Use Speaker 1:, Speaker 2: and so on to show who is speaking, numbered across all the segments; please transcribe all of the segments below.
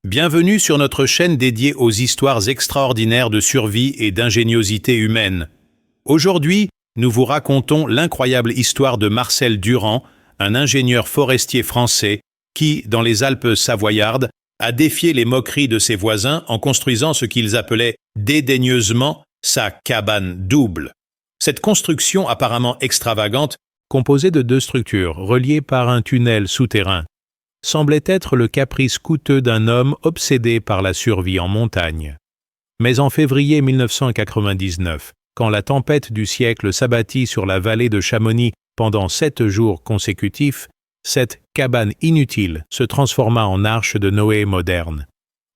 Speaker 1: Bienvenue sur notre chaîne dédiée aux histoires extraordinaires de survie et d'ingéniosité humaine. Aujourd'hui, nous vous racontons l'incroyable histoire de Marcel Durand, un ingénieur forestier français qui, dans les Alpes savoyardes, a défié les moqueries de ses voisins en construisant ce qu'ils appelaient dédaigneusement sa cabane double. Cette construction apparemment extravagante, composée de deux structures reliées par un tunnel souterrain, semblait être le caprice coûteux d'un homme obsédé par la survie en montagne. Mais en février 1999, quand la tempête du siècle s'abattit sur la vallée de Chamonix pendant 7 jours consécutifs, cette cabane inutile se transforma en arche de Noé moderne,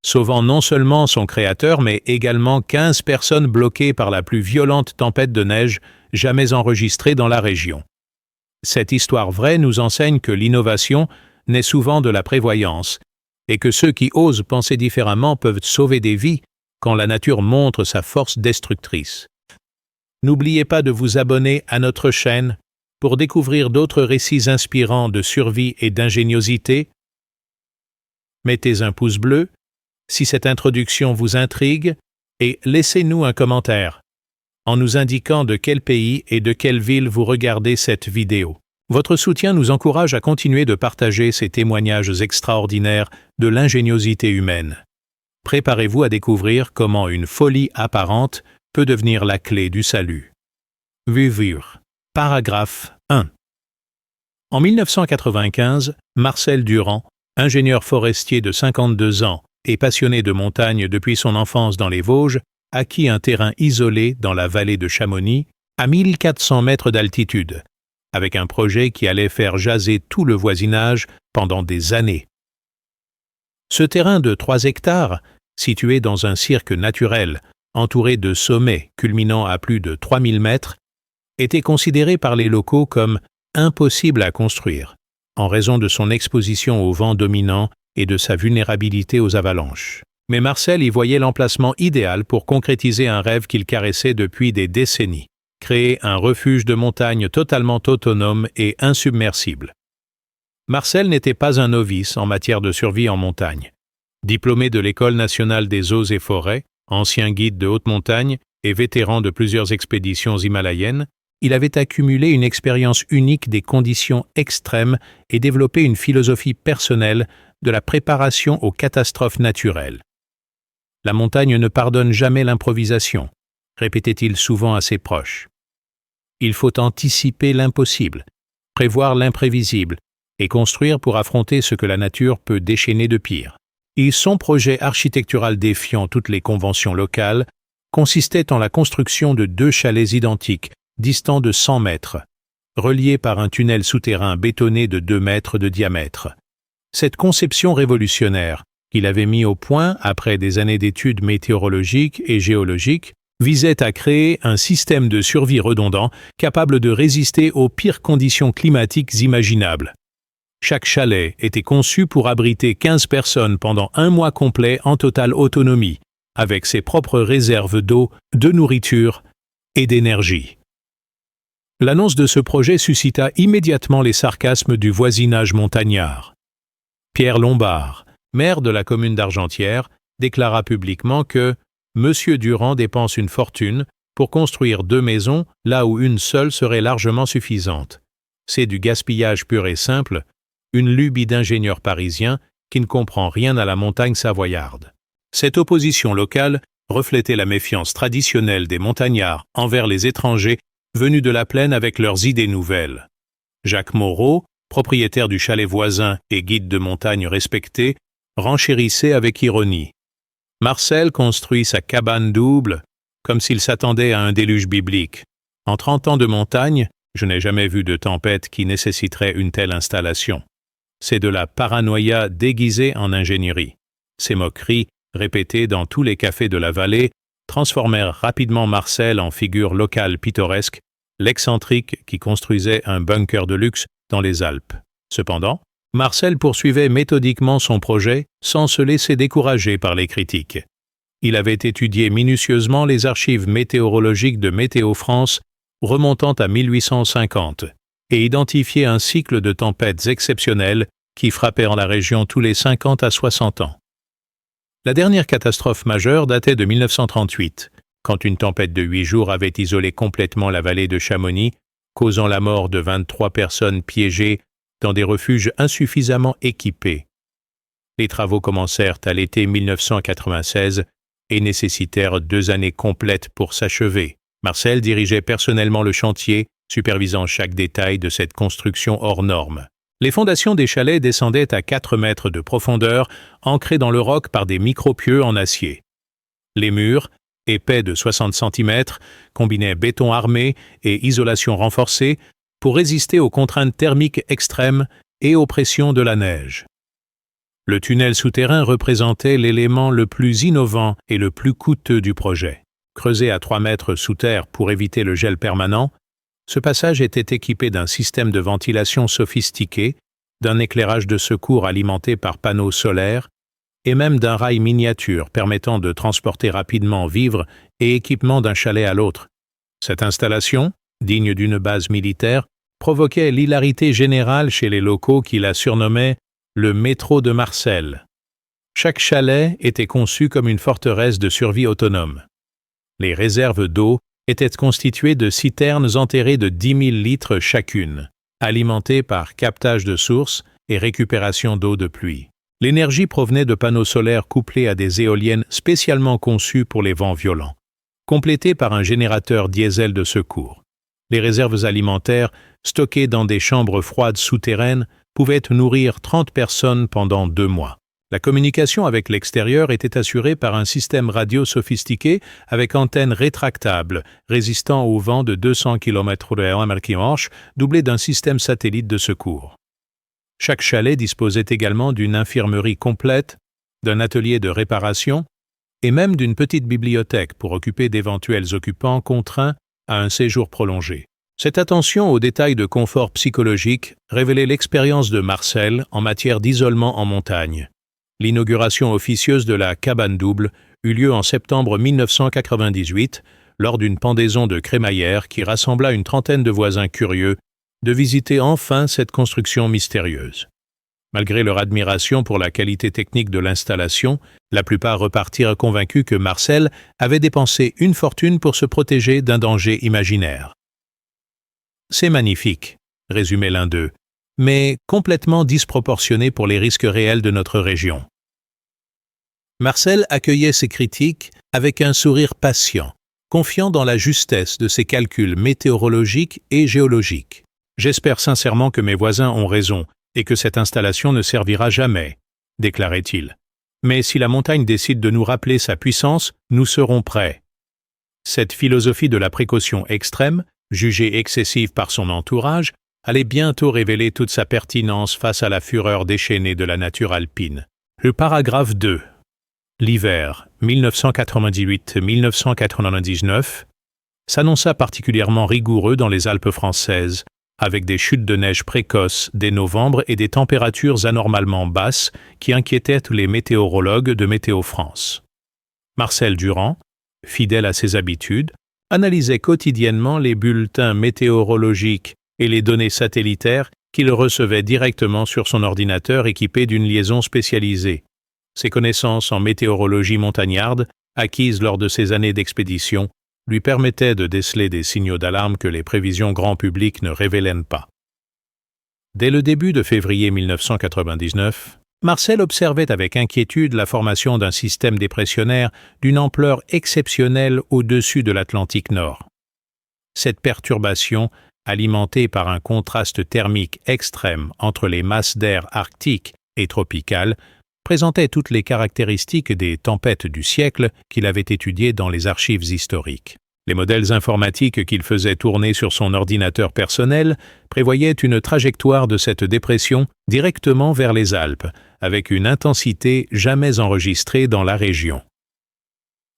Speaker 1: sauvant non seulement son créateur, mais également 15 personnes bloquées par la plus violente tempête de neige jamais enregistrée dans la région. Cette histoire vraie nous enseigne que l'innovation naît souvent de la prévoyance, et que ceux qui osent penser différemment peuvent sauver des vies quand la nature montre sa force destructrice. N'oubliez pas de vous abonner à notre chaîne pour découvrir d'autres récits inspirants de survie et d'ingéniosité. Mettez un pouce bleu si cette introduction vous intrigue et laissez-nous un commentaire en nous indiquant de quel pays et de quelle ville vous regardez cette vidéo. Votre soutien nous encourage à continuer de partager ces témoignages extraordinaires de l'ingéniosité humaine. Préparez-vous à découvrir comment une folie apparente peut devenir la clé du salut. Vivre. Paragraphe 1. En 1995, Marcel Durand, ingénieur forestier de 52 ans et passionné de montagne depuis son enfance dans les Vosges, acquit un terrain isolé dans la vallée de Chamonix, à 1400 mètres d'altitude, avec un projet qui allait faire jaser tout le voisinage pendant des années. Ce terrain de 3 hectares, situé dans un cirque naturel, entouré de sommets culminant à plus de 3000 mètres, était considéré par les locaux comme impossible à construire, en raison de son exposition au vent dominant et de sa vulnérabilité aux avalanches. Mais Marcel y voyait l'emplacement idéal pour concrétiser un rêve qu'il caressait depuis des décennies: créer un refuge de montagne totalement autonome et insubmersible. Marcel n'était pas un novice en matière de survie en montagne. Diplômé de l'École nationale des eaux et forêts, ancien guide de haute montagne et vétéran de plusieurs expéditions himalayennes, il avait accumulé une expérience unique des conditions extrêmes et développé une philosophie personnelle de la préparation aux catastrophes naturelles. La montagne ne pardonne jamais l'improvisation, répétait-il souvent à ses proches. Il faut anticiper l'impossible, prévoir l'imprévisible et construire pour affronter ce que la nature peut déchaîner de pire. Et son projet architectural défiant toutes les conventions locales consistait en la construction de 2 chalets identiques, distants de 100 mètres, reliés par un tunnel souterrain bétonné de 2 mètres de diamètre. Cette conception révolutionnaire, qu'il avait mis au point après des années d'études météorologiques et géologiques, visait à créer un système de survie redondant capable de résister aux pires conditions climatiques imaginables. Chaque chalet était conçu pour abriter 15 personnes pendant 1 mois complet en totale autonomie, avec ses propres réserves d'eau, de nourriture et d'énergie. L'annonce de ce projet suscita immédiatement les sarcasmes du voisinage montagnard. Pierre Lombard, maire de la commune d'Argentières, déclara publiquement que « Monsieur Durand dépense une fortune pour construire 2 maisons là où une seule serait largement suffisante. C'est du gaspillage pur et simple, une lubie d'ingénieur parisien qui ne comprend rien à la montagne savoyarde. » Cette opposition locale reflétait la méfiance traditionnelle des montagnards envers les étrangers venus de la plaine avec leurs idées nouvelles. Jacques Moreau, propriétaire du chalet voisin et guide de montagne respecté, renchérissait avec ironie. Marcel construit sa cabane double comme s'il s'attendait à un déluge biblique. En 30 ans de montagne, je n'ai jamais vu de tempête qui nécessiterait une telle installation. C'est de la paranoïa déguisée en ingénierie. Ces moqueries, répétées dans tous les cafés de la vallée, transformèrent rapidement Marcel en figure locale pittoresque, l'excentrique qui construisait un bunker de luxe dans les Alpes. Cependant, Marcel poursuivait méthodiquement son projet sans se laisser décourager par les critiques. Il avait étudié minutieusement les archives météorologiques de Météo France remontant à 1850 et identifié un cycle de tempêtes exceptionnelles qui frappèrent la région tous les 50 à 60 ans. La dernière catastrophe majeure datait de 1938, quand une tempête de 8 jours avait isolé complètement la vallée de Chamonix, causant la mort de 23 personnes piégées dans des refuges insuffisamment équipés. Les travaux commencèrent à l'été 1996 et nécessitèrent 2 années complètes pour s'achever. Marcel dirigeait personnellement le chantier, supervisant chaque détail de cette construction hors norme. Les fondations des chalets descendaient à 4 mètres de profondeur, ancrées dans le roc par des micropieux en acier. Les murs, épais de 60 cm, combinaient béton armé et isolation renforcée pour résister aux contraintes thermiques extrêmes et aux pressions de la neige. Le tunnel souterrain représentait l'élément le plus innovant et le plus coûteux du projet. Creusé à 3 mètres sous terre pour éviter le gel permanent, ce passage était équipé d'un système de ventilation sophistiqué, d'un éclairage de secours alimenté par panneaux solaires et même d'un rail miniature permettant de transporter rapidement vivres et équipements d'un chalet à l'autre. Cette installation, digne d'une base militaire, provoquait l'hilarité générale chez les locaux qui la surnommaient le métro de Marcel. Chaque chalet était conçu comme une forteresse de survie autonome. Les réserves d'eau étaient constituées de citernes enterrées de 10 000 litres chacune, alimentées par captage de source et récupération d'eau de pluie. L'énergie provenait de panneaux solaires couplés à des éoliennes spécialement conçues pour les vents violents, complétées par un générateur diesel de secours. Les réserves alimentaires, stockées dans des chambres froides souterraines, pouvaient nourrir 30 personnes pendant 2 mois. La communication avec l'extérieur était assurée par un système radio sophistiqué avec antenne rétractable, résistant au vent de 200 km/h, doublé d'un système satellite de secours. Chaque chalet disposait également d'une infirmerie complète, d'un atelier de réparation et même d'une petite bibliothèque pour occuper d'éventuels occupants contraints à un séjour prolongé. Cette attention aux détails de confort psychologique révélait l'expérience de Marcel en matière d'isolement en montagne. L'inauguration officieuse de la cabane double eut lieu en septembre 1998 lors d'une pendaison de crémaillère qui rassembla une trentaine de voisins curieux de visiter enfin cette construction mystérieuse. Malgré leur admiration pour la qualité technique de l'installation, la plupart repartirent convaincus que Marcel avait dépensé une fortune pour se protéger d'un danger imaginaire. « C'est magnifique », résumait l'un d'eux, mais complètement disproportionné pour les risques réels de notre région. Marcel accueillait ces critiques avec un sourire patient, confiant dans la justesse de ses calculs météorologiques et géologiques. « J'espère sincèrement que mes voisins ont raison et que cette installation ne servira jamais », déclarait-il. « Mais si la montagne décide de nous rappeler sa puissance, nous serons prêts. » Cette philosophie de la précaution extrême, jugée excessive par son entourage, allait bientôt révéler toute sa pertinence face à la fureur déchaînée de la nature alpine. Le paragraphe 2. L'hiver 1998-1999 s'annonça particulièrement rigoureux dans les Alpes françaises, avec des chutes de neige précoces dès novembre et des températures anormalement basses qui inquiétaient les météorologues de Météo France. Marcel Durand, fidèle à ses habitudes, analysait quotidiennement les bulletins météorologiques et les données satellitaires qu'il recevait directement sur son ordinateur équipé d'une liaison spécialisée. Ses connaissances en météorologie montagnarde, acquises lors de ses années d'expédition, lui permettaient de déceler des signaux d'alarme que les prévisions grand public ne révélaient pas. Dès le début de février 1999, Marcel observait avec inquiétude la formation d'un système dépressionnaire d'une ampleur exceptionnelle au-dessus de l'Atlantique Nord. Cette perturbation, alimentée par un contraste thermique extrême entre les masses d'air arctiques et tropicales, présentait toutes les caractéristiques des tempêtes du siècle qu'il avait étudiées dans les archives historiques. Les modèles informatiques qu'il faisait tourner sur son ordinateur personnel prévoyaient une trajectoire de cette dépression directement vers les Alpes, avec une intensité jamais enregistrée dans la région.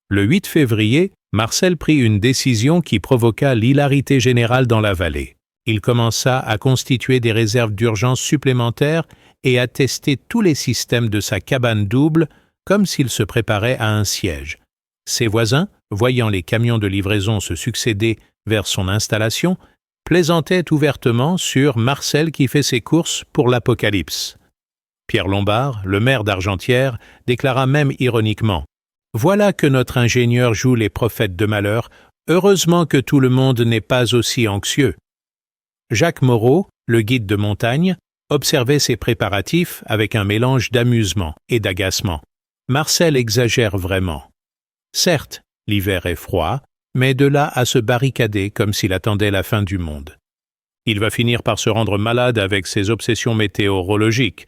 Speaker 1: Le 8 février, Marcel prit une décision qui provoqua l'hilarité générale dans la vallée. Il commença à constituer des réserves d'urgence supplémentaires et à tester tous les systèmes de sa cabane double comme s'il se préparait à un siège. Ses voisins, voyant les camions de livraison se succéder vers son installation, plaisantaient ouvertement sur Marcel qui fait ses courses pour l'apocalypse. Pierre Lombard, le maire d'Argentière, déclara même ironiquement « Voilà que notre ingénieur joue les prophètes de malheur, heureusement que tout le monde n'est pas aussi anxieux. » Jacques Moreau, le guide de montagne, observait ces préparatifs avec un mélange d'amusement et d'agacement. Marcel exagère vraiment. Certes, l'hiver est froid, mais de là à se barricader comme s'il attendait la fin du monde. Il va finir par se rendre malade avec ses obsessions météorologiques.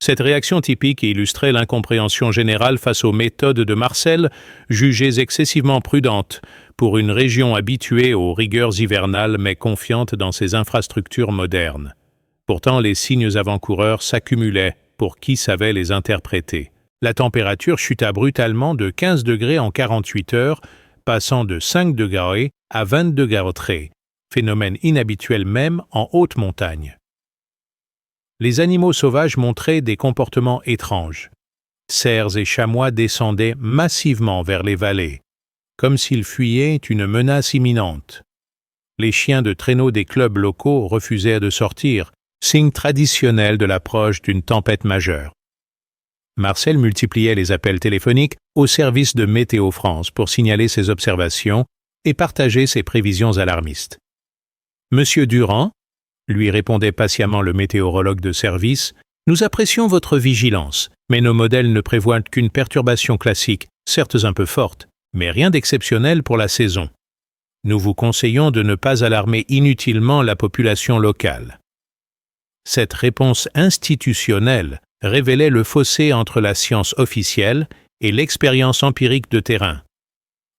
Speaker 1: Cette réaction typique illustrait l'incompréhension générale face aux méthodes de Marcel, jugées excessivement prudentes, pour une région habituée aux rigueurs hivernales mais confiante dans ses infrastructures modernes. Pourtant, les signes avant-coureurs s'accumulaient pour qui savait les interpréter. La température chuta brutalement de 15 degrés en 48 heures, passant de 5 degrés à 20 degrés, phénomène inhabituel même en haute montagne. Les animaux sauvages montraient des comportements étranges. Cerfs et chamois descendaient massivement vers les vallées, comme s'ils fuyaient une menace imminente. Les chiens de traîneau des clubs locaux refusaient de sortir, signe traditionnel de l'approche d'une tempête majeure. Marcel multipliait les appels téléphoniques au service de Météo France pour signaler ses observations et partager ses prévisions alarmistes. « Monsieur Durand », lui répondait patiemment le météorologue de service, « nous apprécions votre vigilance, mais nos modèles ne prévoient qu'une perturbation classique, certes un peu forte, mais rien d'exceptionnel pour la saison. Nous vous conseillons de ne pas alarmer inutilement la population locale. » Cette réponse institutionnelle révélait le fossé entre la science officielle et l'expérience empirique de terrain.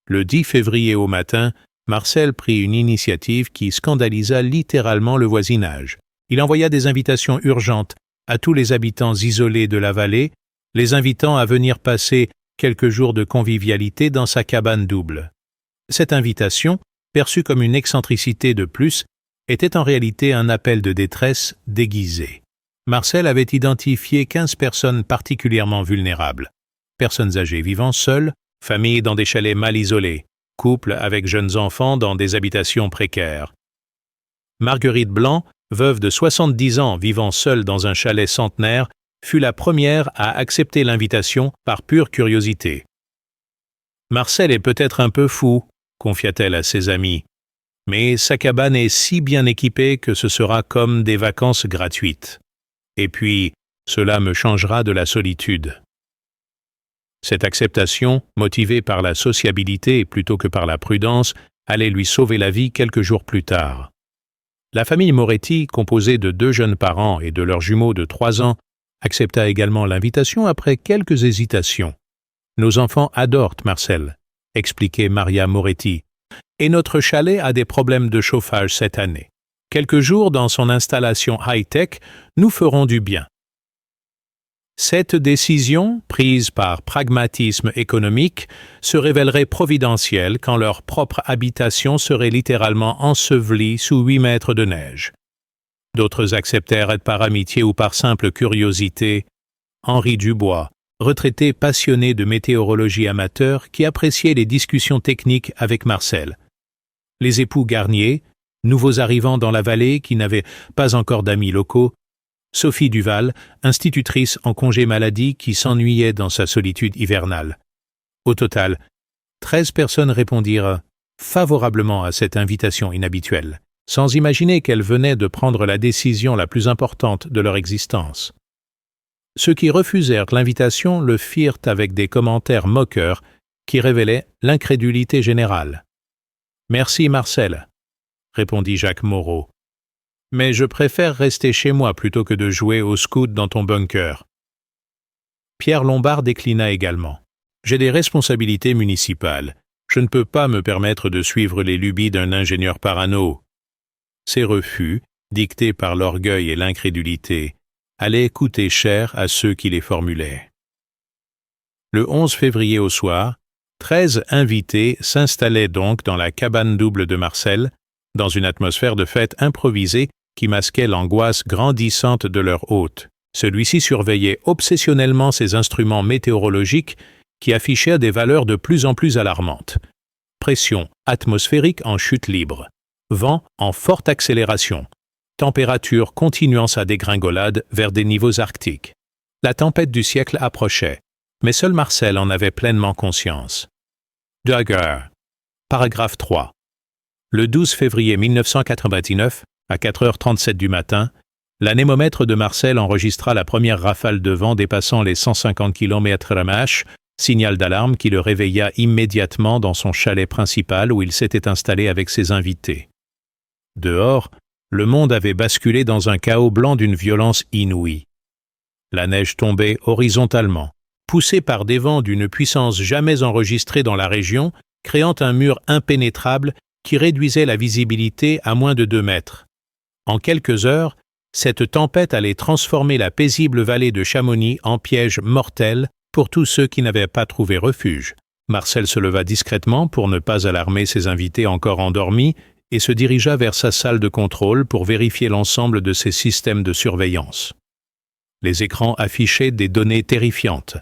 Speaker 1: Le 10 février au matin, Marcel prit une initiative qui scandalisa littéralement le voisinage. Il envoya des invitations urgentes à tous les habitants isolés de la vallée, les invitant à venir passer quelques jours de convivialité dans sa cabane double. Cette invitation, perçue comme une excentricité de plus, était en réalité un appel de détresse déguisé. Marcel avait identifié 15 personnes particulièrement vulnérables. Personnes âgées vivant seules, familles dans des chalets mal isolés, couples avec jeunes enfants dans des habitations précaires. Marguerite Blanc, veuve de 70 ans vivant seule dans un chalet centenaire, fut la première à accepter l'invitation par pure curiosité. « Marcel est peut-être un peu fou », confia-t-elle à ses amis, « mais sa cabane est si bien équipée que ce sera comme des vacances gratuites. Et puis, cela me changera de la solitude. » Cette acceptation, motivée par la sociabilité plutôt que par la prudence, allait lui sauver la vie quelques jours plus tard. La famille Moretti, composée de 2 jeunes parents et de leurs jumeaux de 3 ans, accepta également l'invitation après quelques hésitations. « Nos enfants adorent Marcel », expliquait Maria Moretti, « et notre chalet a des problèmes de chauffage cette année. Quelques jours dans son installation high-tech nous feront du bien. » Cette décision, prise par pragmatisme économique, se révélerait providentielle quand leur propre habitation serait littéralement ensevelie sous 8 mètres de neige. D'autres acceptèrent par amitié ou par simple curiosité. Henri Dubois, retraité passionné de météorologie amateur qui appréciait les discussions techniques avec Marcel. Les époux Garnier, nouveaux arrivants dans la vallée qui n'avaient pas encore d'amis locaux, Sophie Duval, institutrice en congé maladie qui s'ennuyait dans sa solitude hivernale. Au total, 13 personnes répondirent favorablement à cette invitation inhabituelle, sans imaginer qu'elles venaient de prendre la décision la plus importante de leur existence. Ceux qui refusèrent l'invitation le firent avec des commentaires moqueurs qui révélaient l'incrédulité générale. « Merci Marcel », répondit Jacques Moreau. « Mais je préfère rester chez moi plutôt que de jouer au scout dans ton bunker. » Pierre Lombard déclina également. « J'ai des responsabilités municipales. Je ne peux pas me permettre de suivre les lubies d'un ingénieur parano. » Ces refus, dictés par l'orgueil et l'incrédulité, allaient coûter cher à ceux qui les formulaient. Le 11 février au soir, 13 invités s'installaient donc dans la cabane double de Marcel, dans une atmosphère de fête improvisée qui masquait l'angoisse grandissante de leur hôte. Celui-ci surveillait obsessionnellement ses instruments météorologiques qui affichèrent des valeurs de plus en plus alarmantes. Pression atmosphérique en chute libre, vent en forte accélération, température continuant sa dégringolade vers des niveaux arctiques. La tempête du siècle approchait, mais seul Marcel en avait pleinement conscience. Dugger. Paragraphe 3. Le 12 février 1999, à 4h37 du matin, l'anémomètre de Marcel enregistra la première rafale de vent dépassant les 150 km/h, signal d'alarme qui le réveilla immédiatement dans son chalet principal où il s'était installé avec ses invités. Dehors, le monde avait basculé dans un chaos blanc d'une violence inouïe. La neige tombait horizontalement, poussée par des vents d'une puissance jamais enregistrée dans la région, créant un mur impénétrable qui réduisait la visibilité à moins de 2 mètres. En quelques heures, cette tempête allait transformer la paisible vallée de Chamonix en piège mortel pour tous ceux qui n'avaient pas trouvé refuge. Marcel se leva discrètement pour ne pas alarmer ses invités encore endormis et se dirigea vers sa salle de contrôle pour vérifier l'ensemble de ses systèmes de surveillance. Les écrans affichaient des données terrifiantes.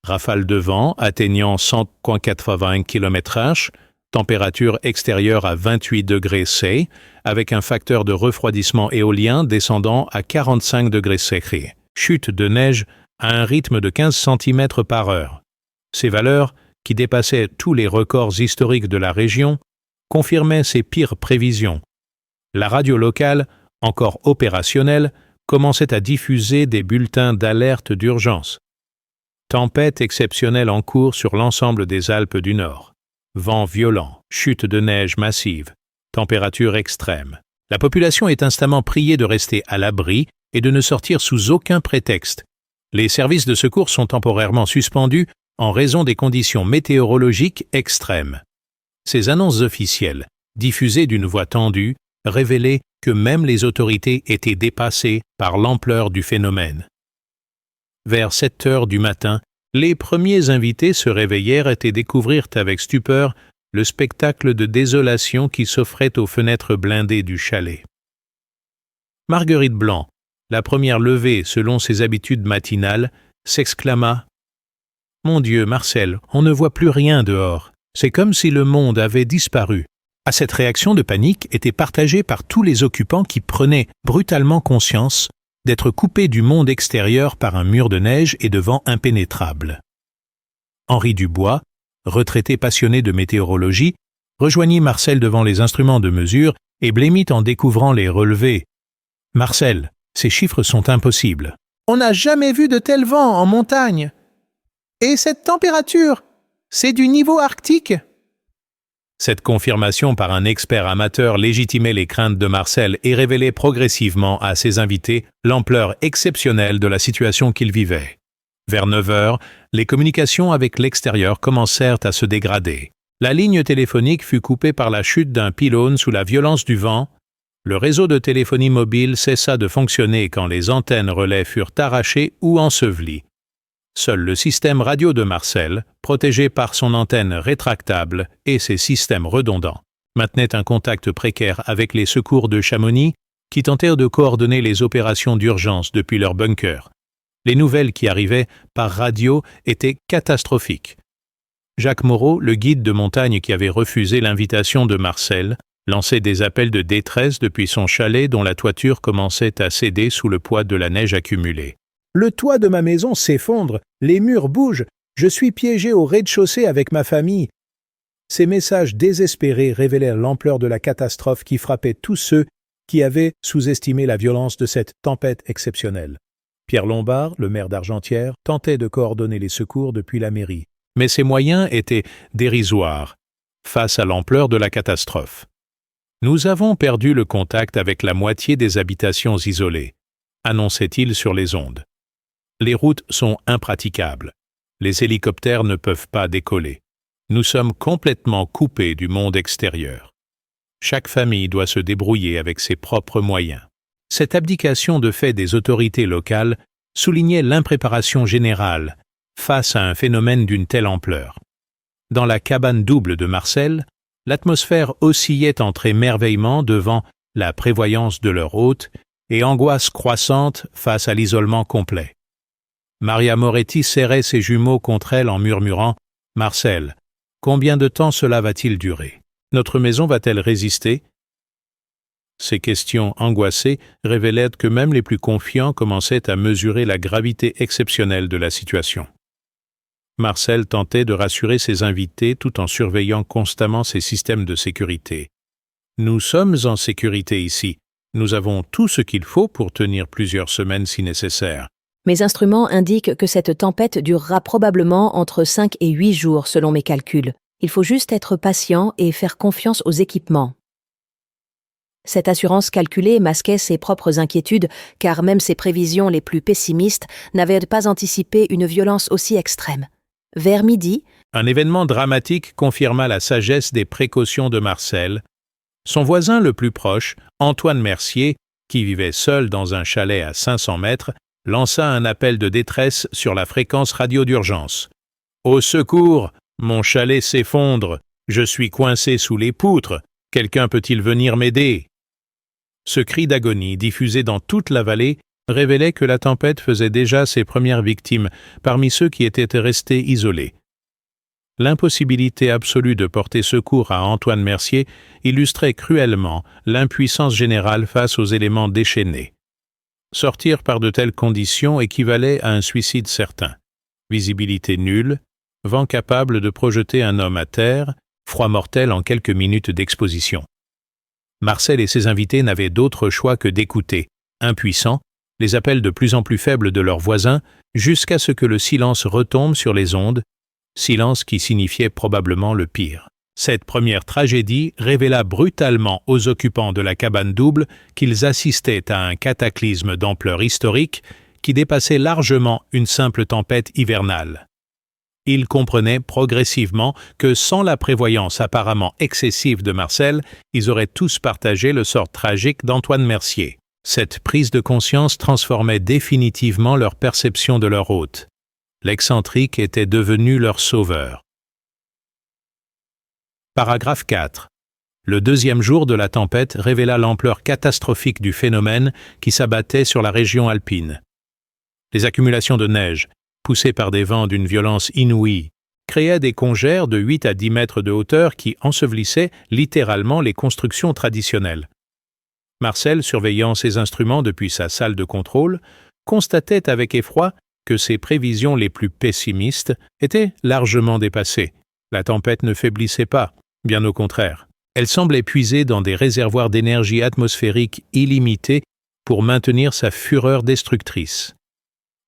Speaker 1: Rafale de vent atteignant 100,80 km/h, température extérieure à 28 degrés C, avec un facteur de refroidissement éolien descendant à 45 degrés C. Chute de neige à un rythme de 15 cm par heure. Ces valeurs, qui dépassaient tous les records historiques de la région, confirmaient ses pires prévisions. La radio locale, encore opérationnelle, commençait à diffuser des bulletins d'alerte d'urgence. Tempête exceptionnelle en cours sur l'ensemble des Alpes du Nord. Vent violent, chute de neige massive, température extrême. La population est instamment priée de rester à l'abri et de ne sortir sous aucun prétexte. Les services de secours sont temporairement suspendus en raison des conditions météorologiques extrêmes. Ces annonces officielles, diffusées d'une voix tendue, révélaient que même les autorités étaient dépassées par l'ampleur du phénomène. Vers 7 heures du matin, les premiers invités se réveillèrent et découvrirent avec stupeur le spectacle de désolation qui s'offrait aux fenêtres blindées du chalet. Marguerite Blanc, la première levée selon ses habitudes matinales, s'exclama « Mon Dieu, Marcel, on ne voit plus rien dehors. C'est comme si le monde avait disparu. » À cette réaction de panique était partagée par tous les occupants qui prenaient brutalement conscience d'être coupés du monde extérieur par un mur de neige et de vent impénétrable. Henri Dubois, retraité passionné de météorologie, rejoignit Marcel devant les instruments de mesure et blêmit en découvrant les relevés. « Marcel, ces chiffres sont impossibles. On n'a jamais vu de tel vent en montagne. Et cette température, c'est du niveau arctique ?» Cette confirmation par un expert amateur légitimait les craintes de Marcel et révélait progressivement à ses invités l'ampleur exceptionnelle de la situation qu'ils vivaient. Vers 9 heures, les communications avec l'extérieur commencèrent à se dégrader. La ligne téléphonique fut coupée par la chute d'un pylône sous la violence du vent. Le réseau de téléphonie mobile cessa de fonctionner quand les antennes relais furent arrachées ou ensevelies. Seul le système radio de Marcel, protégé par son antenne rétractable et ses systèmes redondants, maintenait un contact précaire avec les secours de Chamonix qui tentèrent de coordonner les opérations d'urgence depuis leur bunker. Les nouvelles qui arrivaient par radio étaient catastrophiques. Jacques Moreau, le guide de montagne qui avait refusé l'invitation de Marcel, lançait des appels de détresse depuis son chalet dont la toiture commençait à céder sous le poids de la neige accumulée. « Le toit de ma maison s'effondre, les murs bougent, je suis piégé au rez-de-chaussée avec ma famille. » Ces messages désespérés révélèrent l'ampleur de la catastrophe qui frappait tous ceux qui avaient sous-estimé la violence de cette tempête exceptionnelle. Pierre Lombard, le maire d'Argentière, tentait de coordonner les secours depuis la mairie. Mais ses moyens étaient dérisoires face à l'ampleur de la catastrophe. « Nous avons perdu le contact avec la moitié des habitations isolées », annonçait-il sur les ondes. Les routes sont impraticables. Les hélicoptères ne peuvent pas décoller. Nous sommes complètement coupés du monde extérieur. Chaque famille doit se débrouiller avec ses propres moyens. Cette abdication de fait des autorités locales soulignait l'impréparation générale face à un phénomène d'une telle ampleur. Dans la cabane double de Marcel, l'atmosphère oscillait entre émerveillement devant la prévoyance de leur hôte et angoisse croissante face à l'isolement complet. Maria Moretti serrait ses jumeaux contre elle en murmurant « Marcel, combien de temps cela va-t-il durer? Notre maison va-t-elle résister ?» Ces questions angoissées révélaient que même les plus confiants commençaient à mesurer la gravité exceptionnelle de la situation. Marcel tentait de rassurer ses invités tout en surveillant constamment ses systèmes de sécurité. « Nous sommes en sécurité ici. Nous avons tout ce qu'il faut pour tenir plusieurs semaines si nécessaire. »
Speaker 2: Mes instruments indiquent que cette tempête durera probablement entre 5 et 8 jours selon mes calculs. Il faut juste être patient et faire confiance aux équipements. Cette assurance calculée masquait ses propres inquiétudes, car même ses prévisions les plus pessimistes n'avaient pas anticipé une violence aussi extrême. Vers midi,
Speaker 1: un événement dramatique confirma la sagesse des précautions de Marcel. Son voisin le plus proche, Antoine Mercier, qui vivait seul dans un chalet à 500 mètres, lança un appel de détresse sur la fréquence radio d'urgence. « Au secours, mon chalet s'effondre, je suis coincé sous les poutres, quelqu'un peut-il venir m'aider ?» Ce cri d'agonie, diffusé dans toute la vallée, révélait que la tempête faisait déjà ses premières victimes parmi ceux qui étaient restés isolés. L'impossibilité absolue de porter secours à Antoine Mercier illustrait cruellement l'impuissance générale face aux éléments déchaînés. Sortir par de telles conditions équivalait à un suicide certain. Visibilité nulle, vent capable de projeter un homme à terre, froid mortel en quelques minutes d'exposition. Marcel et ses invités n'avaient d'autre choix que d'écouter, impuissants, les appels de plus en plus faibles de leurs voisins, jusqu'à ce que le silence retombe sur les ondes, silence qui signifiait probablement le pire. Cette première tragédie révéla brutalement aux occupants de la cabane double qu'ils assistaient à un cataclysme d'ampleur historique qui dépassait largement une simple tempête hivernale. Ils comprenaient progressivement que sans la prévoyance apparemment excessive de Marcel, ils auraient tous partagé le sort tragique d'Antoine Mercier. Cette prise de conscience transformait définitivement leur perception de leur hôte. L'excentrique était devenu leur sauveur. Paragraphe 4. Le deuxième jour de la tempête révéla l'ampleur catastrophique du phénomène qui s'abattait sur la région alpine. Les accumulations de neige, poussées par des vents d'une violence inouïe, créaient des congères de 8 à 10 mètres de hauteur qui ensevelissaient littéralement les constructions traditionnelles. Marcel, surveillant ses instruments depuis sa salle de contrôle, constatait avec effroi que ses prévisions les plus pessimistes étaient largement dépassées. La tempête ne faiblissait pas, bien au contraire. Elle semblait puiser dans des réservoirs d'énergie atmosphérique illimités pour maintenir sa fureur destructrice.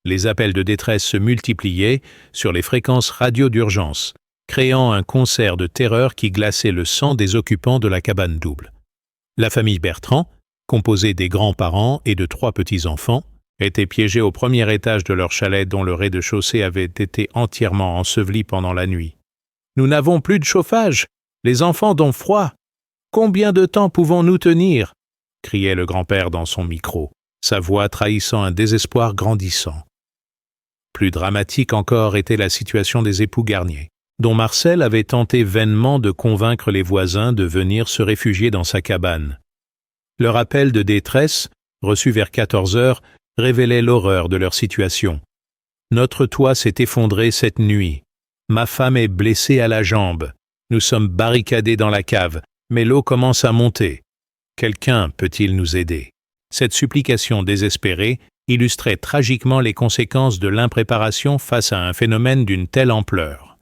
Speaker 1: Les appels de détresse se multipliaient sur les fréquences radio d'urgence, créant un concert de terreur qui glaçait le sang des occupants de la cabane double. La famille Bertrand, composée des grands-parents et de 3 petits-enfants, était piégée au premier étage de leur chalet dont le rez-de-chaussée avait été entièrement enseveli pendant la nuit. « Nous n'avons plus de chauffage, les enfants ont froid. Combien de temps pouvons-nous tenir ?» criait le grand-père dans son micro, sa voix trahissant un désespoir grandissant. Plus dramatique encore était la situation des époux Garnier, dont Marcel avait tenté vainement de convaincre les voisins de venir se réfugier dans sa cabane. Leur appel de détresse, reçu vers 14 heures, révélait l'horreur de leur situation. « Notre toit s'est effondré cette nuit. Ma femme est blessée à la jambe. Nous sommes barricadés dans la cave, mais l'eau commence à monter. Quelqu'un peut-il nous aider ?» Cette supplication désespérée illustrait tragiquement les conséquences de l'impréparation face à un phénomène d'une telle ampleur.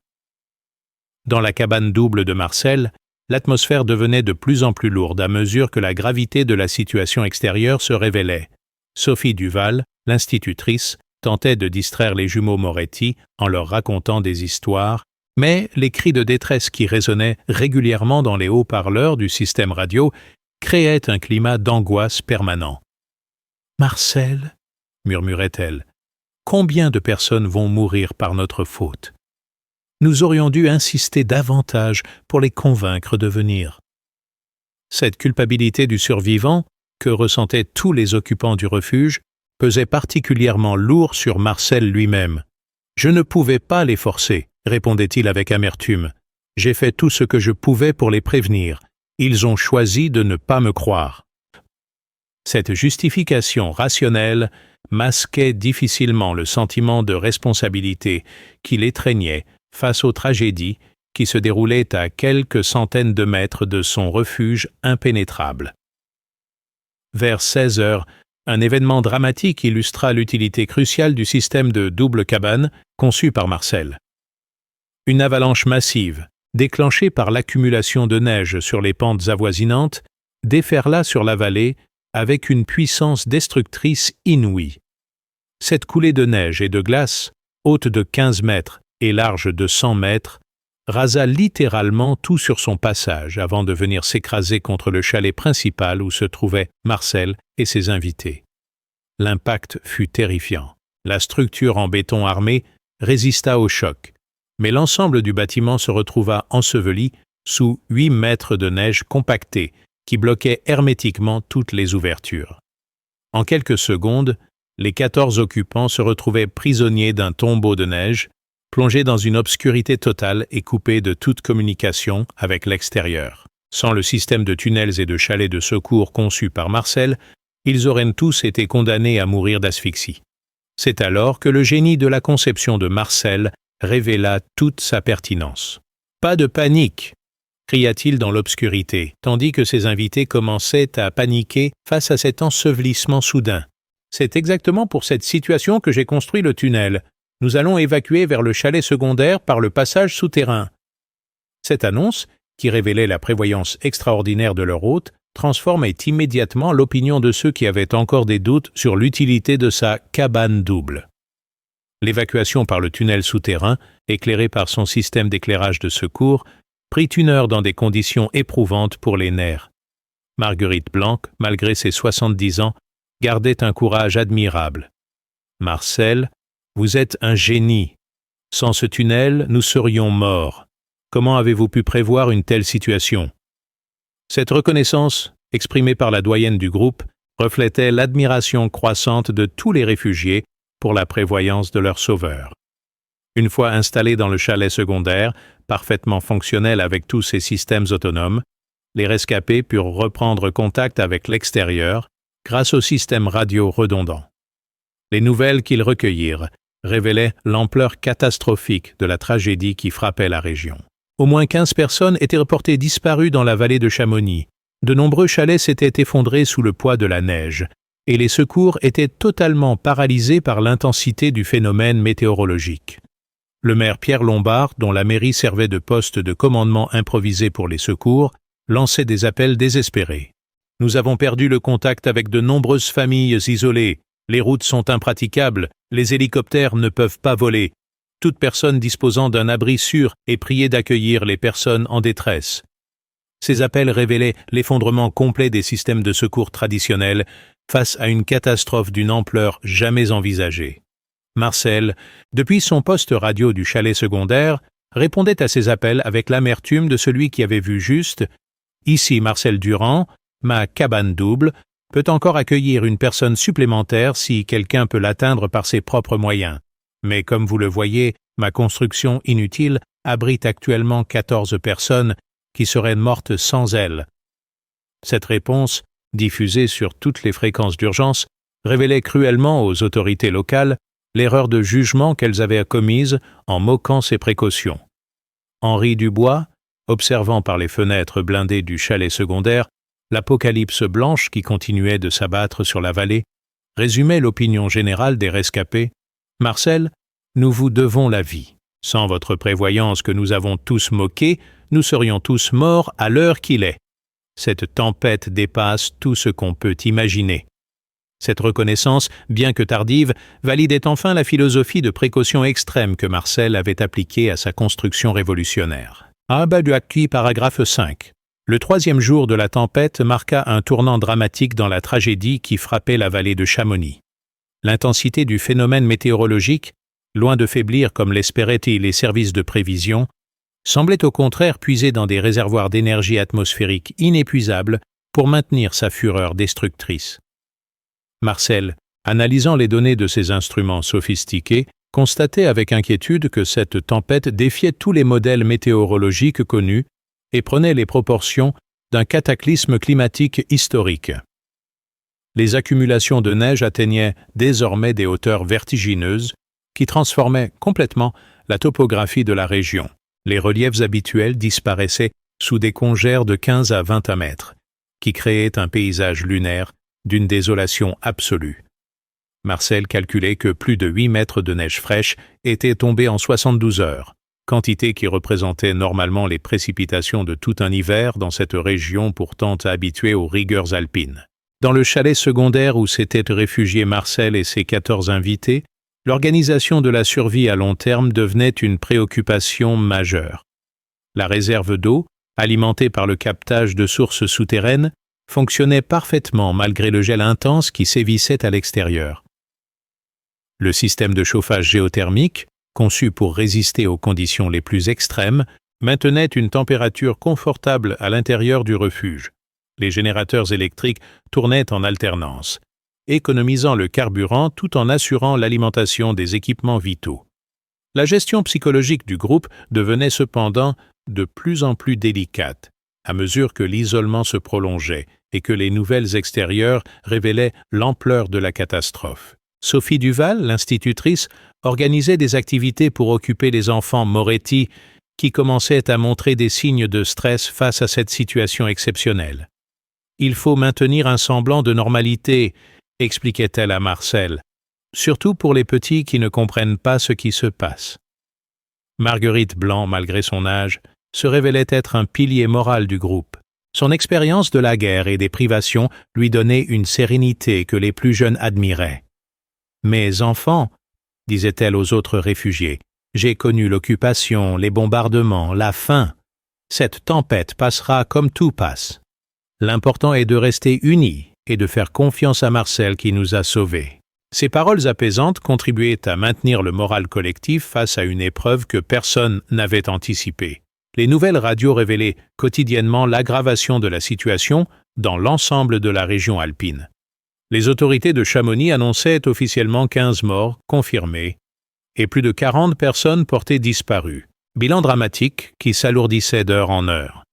Speaker 1: Dans la cabane double de Marcel, l'atmosphère devenait de plus en plus lourde à mesure que la gravité de la situation extérieure se révélait. Sophie Duval, l'institutrice, tentait de distraire les jumeaux Moretti en leur racontant des histoires, mais les cris de détresse qui résonnaient régulièrement dans les haut-parleurs du système radio créaient un climat d'angoisse permanent. « Marcel » murmurait-elle, « combien de personnes vont mourir par notre faute ? Nous aurions dû insister davantage pour les convaincre de venir. » Cette culpabilité du survivant, que ressentaient tous les occupants du refuge, pesait particulièrement lourd sur Marcel lui-même. « Je ne pouvais pas les forcer, » répondait-il avec amertume. « J'ai fait tout ce que je pouvais pour les prévenir. Ils ont choisi de ne pas me croire. » Cette justification rationnelle masquait difficilement le sentiment de responsabilité qui l'étreignait face aux tragédies qui se déroulaient à quelques centaines de mètres de son refuge impénétrable. Vers 16 heures, un événement dramatique illustra l'utilité cruciale du système de double cabane conçu par Marcel. Une avalanche massive, déclenchée par l'accumulation de neige sur les pentes avoisinantes, déferla sur la vallée avec une puissance destructrice inouïe. Cette coulée de neige et de glace, haute de 15 mètres et large de 100 mètres, rasa littéralement tout sur son passage avant de venir s'écraser contre le chalet principal où se trouvaient Marcel et ses invités. L'impact fut terrifiant. La structure en béton armé résista au choc, mais l'ensemble du bâtiment se retrouva enseveli sous 8 mètres de neige compactée qui bloquait hermétiquement toutes les ouvertures. En quelques secondes, les 14 occupants se retrouvaient prisonniers d'un tombeau de neige, plongés dans une obscurité totale et coupés de toute communication avec l'extérieur. Sans le système de tunnels et de chalets de secours conçu par Marcel, ils auraient tous été condamnés à mourir d'asphyxie. C'est alors que le génie de la conception de Marcel révéla toute sa pertinence. « Pas de panique !» cria-t-il dans l'obscurité, tandis que ses invités commençaient à paniquer face à cet ensevelissement soudain. « C'est exactement pour cette situation que j'ai construit le tunnel. Nous allons évacuer vers le chalet secondaire par le passage souterrain. » Cette annonce, qui révélait la prévoyance extraordinaire de leur hôte, transformait immédiatement l'opinion de ceux qui avaient encore des doutes sur l'utilité de sa cabane double. L'évacuation par le tunnel souterrain, éclairé par son système d'éclairage de secours, prit 1 heure dans des conditions éprouvantes pour les nerfs. Marguerite Blanc, malgré ses 70 ans, gardait un courage admirable. « Marcel, vous êtes un génie. Sans ce tunnel, nous serions morts. Comment avez-vous pu prévoir une telle situation ?» Cette reconnaissance, exprimée par la doyenne du groupe, reflétait l'admiration croissante de tous les réfugiés pour la prévoyance de leur sauveur. Une fois installés dans le chalet secondaire, parfaitement fonctionnel avec tous ses systèmes autonomes, les rescapés purent reprendre contact avec l'extérieur grâce au système radio redondant. Les nouvelles qu'ils recueillirent révélaient l'ampleur catastrophique de la tragédie qui frappait la région. Au moins 15 personnes étaient reportées disparues dans la vallée de Chamonix. De nombreux chalets s'étaient effondrés sous le poids de la neige, et les secours étaient totalement paralysés par l'intensité du phénomène météorologique. Le maire Pierre Lombard, dont la mairie servait de poste de commandement improvisé pour les secours, lançait des appels désespérés. « Nous avons perdu le contact avec de nombreuses familles isolées. Les routes sont impraticables, les hélicoptères ne peuvent pas voler. Toute personne disposant d'un abri sûr est priée d'accueillir les personnes en détresse. » Ces appels révélaient l'effondrement complet des systèmes de secours traditionnels face à une catastrophe d'une ampleur jamais envisagée. Marcel, depuis son poste radio du chalet secondaire, répondait à ces appels avec l'amertume de celui qui avait vu juste « Ici Marcel Durand, ma cabane double peut encore accueillir une personne supplémentaire si quelqu'un peut l'atteindre par ses propres moyens. Mais comme vous le voyez, ma construction inutile abrite actuellement 14 personnes qui seraient mortes sans elle. » Cette réponse, diffusée sur toutes les fréquences d'urgence, révélait cruellement aux autorités locales l'erreur de jugement qu'elles avaient commise en moquant ces précautions. Henri Dubois, observant par les fenêtres blindées du chalet secondaire l'apocalypse blanche qui continuait de s'abattre sur la vallée, résumait l'opinion générale des rescapés. « Marcel, nous vous devons la vie. Sans votre prévoyance que nous avons tous moquée, nous serions tous morts à l'heure qu'il est. Cette tempête dépasse tout ce qu'on peut imaginer. » Cette reconnaissance, bien que tardive, validait enfin la philosophie de précaution extrême que Marcel avait appliquée à sa construction révolutionnaire. Abaduaki, paragraphe 5. Le 3e jour de la tempête marqua un tournant dramatique dans la tragédie qui frappait la vallée de Chamonix. L'intensité du phénomène météorologique, loin de faiblir comme l'espéraient les services de prévision, semblait au contraire puiser dans des réservoirs d'énergie atmosphérique inépuisables pour maintenir sa fureur destructrice. Marcel, analysant les données de ses instruments sophistiqués, constatait avec inquiétude que cette tempête défiait tous les modèles météorologiques connus et prenait les proportions d'un cataclysme climatique historique. Les accumulations de neige atteignaient désormais des hauteurs vertigineuses qui transformaient complètement la topographie de la région. Les reliefs habituels disparaissaient sous des congères de 15 à 20 mètres, qui créaient un paysage lunaire d'une désolation absolue. Marcel calculait que plus de 8 mètres de neige fraîche étaient tombés en 72 heures, quantité qui représentait normalement les précipitations de tout un hiver dans cette région pourtant habituée aux rigueurs alpines. Dans le chalet secondaire où s'étaient réfugiés Marcel et ses 14 invités, l'organisation de la survie à long terme devenait une préoccupation majeure. La réserve d'eau, alimentée par le captage de sources souterraines, fonctionnait parfaitement malgré le gel intense qui sévissait à l'extérieur. Le système de chauffage géothermique, conçu pour résister aux conditions les plus extrêmes, maintenait une température confortable à l'intérieur du refuge. Les générateurs électriques tournaient en alternance, économisant le carburant tout en assurant l'alimentation des équipements vitaux. La gestion psychologique du groupe devenait cependant de plus en plus délicate, à mesure que l'isolement se prolongeait et que les nouvelles extérieures révélaient l'ampleur de la catastrophe. Sophie Duval, l'institutrice, organisait des activités pour occuper les enfants Moretti qui commençaient à montrer des signes de stress face à cette situation exceptionnelle. « Il faut maintenir un semblant de normalité », expliquait-elle à Marcel, surtout pour les petits qui ne comprennent pas ce qui se passe. Marguerite Blanc, malgré son âge, se révélait être un pilier moral du groupe. Son expérience de la guerre et des privations lui donnait une sérénité que les plus jeunes admiraient. « Mes enfants, disait-elle aux autres réfugiés, j'ai connu l'occupation, les bombardements, la faim. Cette tempête passera comme tout passe. L'important est de rester unis et de faire confiance à Marcel qui nous a sauvés. » Ces paroles apaisantes contribuaient à maintenir le moral collectif face à une épreuve que personne n'avait anticipée. Les nouvelles radios révélaient quotidiennement l'aggravation de la situation dans l'ensemble de la région alpine. Les autorités de Chamonix annonçaient officiellement 15 morts confirmés et plus de 40 personnes portées disparues. Bilan dramatique qui s'alourdissait d'heure en heure.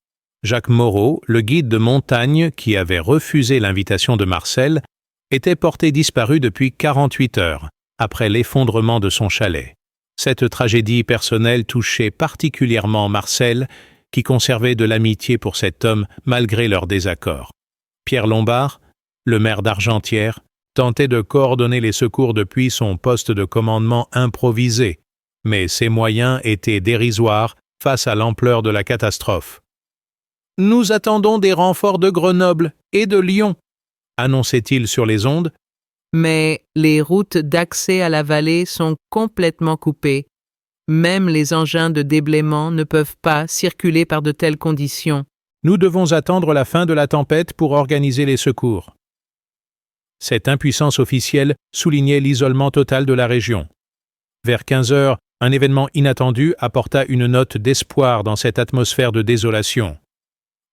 Speaker 1: Jacques Moreau, le guide de montagne qui avait refusé l'invitation de Marcel, était porté disparu depuis 48 heures, après l'effondrement de son chalet. Cette tragédie personnelle touchait particulièrement Marcel, qui conservait de l'amitié pour cet homme malgré leurs désaccords. Pierre Lombard, le maire d'Argentière, tentait de coordonner les secours depuis son poste de commandement improvisé, mais ses moyens étaient dérisoires face à l'ampleur de la catastrophe. « Nous attendons des renforts de Grenoble et de Lyon », annonçait-il sur les ondes.
Speaker 3: Mais les routes d'accès à la vallée sont complètement coupées. Même les engins de déblaiement ne peuvent pas circuler par de telles conditions.
Speaker 1: Nous devons attendre la fin de la tempête pour organiser les secours. Cette impuissance officielle soulignait l'isolement total de la région. Vers 15 heures, un événement inattendu apporta une note d'espoir dans cette atmosphère de désolation.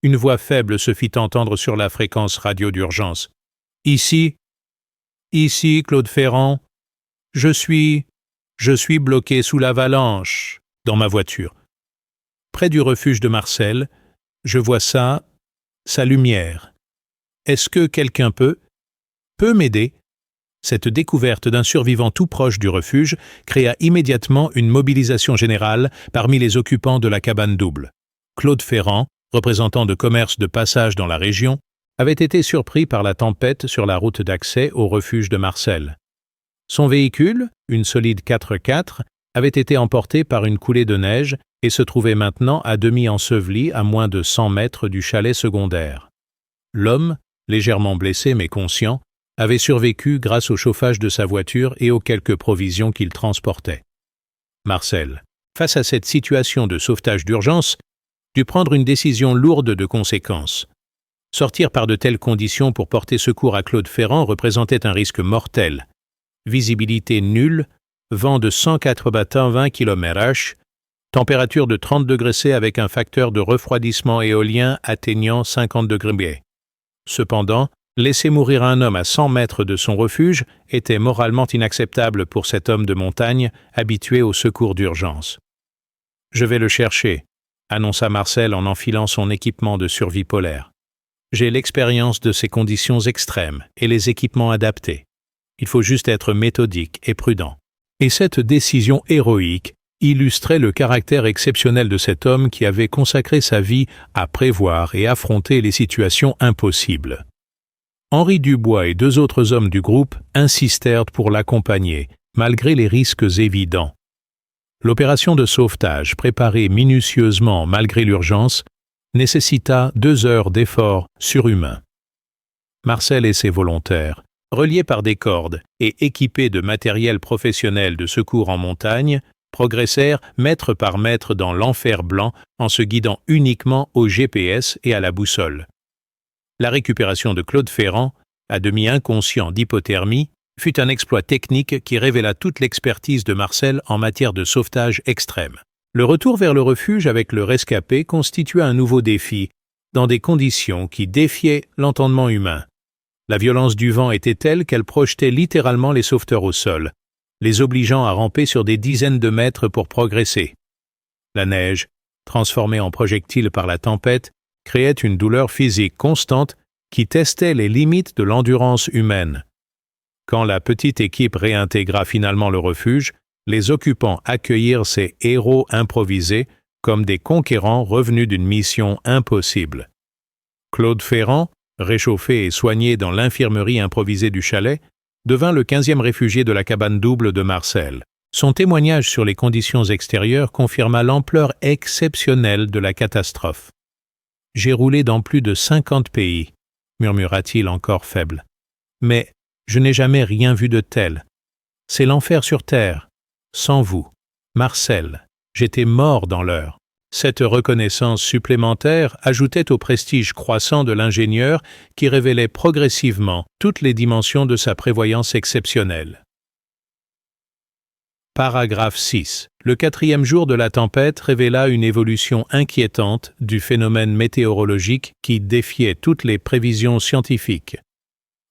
Speaker 1: Une voix faible se fit entendre sur la fréquence radio d'urgence. « Ici, Claude Ferrand, je suis bloqué sous l'avalanche dans ma voiture. Près du refuge de Marcel, je vois sa lumière. Est-ce que quelqu'un peut m'aider ?» Cette découverte d'un survivant tout proche du refuge créa immédiatement une mobilisation générale parmi les occupants de la cabane double. Claude Ferrand, représentant de commerce de passage dans la région, avait été surpris par la tempête sur la route d'accès au refuge de Marcel. Son véhicule, une solide 4x4, avait été emporté par une coulée de neige et se trouvait maintenant à demi enseveli à moins de 100 mètres du chalet secondaire. L'homme, légèrement blessé mais conscient, avait survécu grâce au chauffage de sa voiture et aux quelques provisions qu'il transportait. Marcel, face à cette situation de sauvetage d'urgence, dut prendre une décision lourde de conséquences. Sortir par de telles conditions pour porter secours à Claude Ferrand représentait un risque mortel. Visibilité nulle, vent de 180 km/h, température de 30 degrés C avec un facteur de refroidissement éolien atteignant 50 degrés. Cependant, laisser mourir un homme à 100 mètres de son refuge était moralement inacceptable pour cet homme de montagne habitué aux secours d'urgence. « Je vais le chercher », annonça Marcel en enfilant son équipement de survie polaire. J'ai l'expérience de ces conditions extrêmes et les équipements adaptés. Il faut juste être méthodique et prudent. Et cette décision héroïque illustrait le caractère exceptionnel de cet homme qui avait consacré sa vie à prévoir et affronter les situations impossibles. Henri Dubois et 2 autres hommes du groupe insistèrent pour l'accompagner, malgré les risques évidents. L'opération de sauvetage, préparée minutieusement malgré l'urgence, nécessita 2 heures d'efforts surhumains. Marcel et ses volontaires, reliés par des cordes et équipés de matériel professionnel de secours en montagne, progressèrent mètre par mètre dans l'enfer blanc en se guidant uniquement au GPS et à la boussole. La récupération de Claude Ferrand, à demi inconscient d'hypothermie, fut un exploit technique qui révéla toute l'expertise de Marcel en matière de sauvetage extrême. Le retour vers le refuge avec le rescapé constitua un nouveau défi, dans des conditions qui défiaient l'entendement humain. La violence du vent était telle qu'elle projetait littéralement les sauveteurs au sol, les obligeant à ramper sur des dizaines de mètres pour progresser. La neige, transformée en projectile par la tempête, créait une douleur physique constante qui testait les limites de l'endurance humaine. Quand la petite équipe réintégra finalement le refuge, les occupants accueillirent ces héros improvisés comme des conquérants revenus d'une mission impossible. Claude Ferrand, réchauffé et soigné dans l'infirmerie improvisée du chalet, devint le 15e réfugié de la cabane double de Marcel. Son témoignage sur les conditions extérieures confirma l'ampleur exceptionnelle de la catastrophe. « J'ai roulé dans plus de 50 pays, » murmura-t-il encore faible. « Mais je n'ai jamais rien vu de tel. C'est l'enfer sur terre. Sans vous, Marcel, j'étais mort dans l'heure. » Cette reconnaissance supplémentaire ajoutait au prestige croissant de l'ingénieur qui révélait progressivement toutes les dimensions de sa prévoyance exceptionnelle. Paragraphe 6. Le 4e jour de la tempête révéla une évolution inquiétante du phénomène météorologique qui défiait toutes les prévisions scientifiques.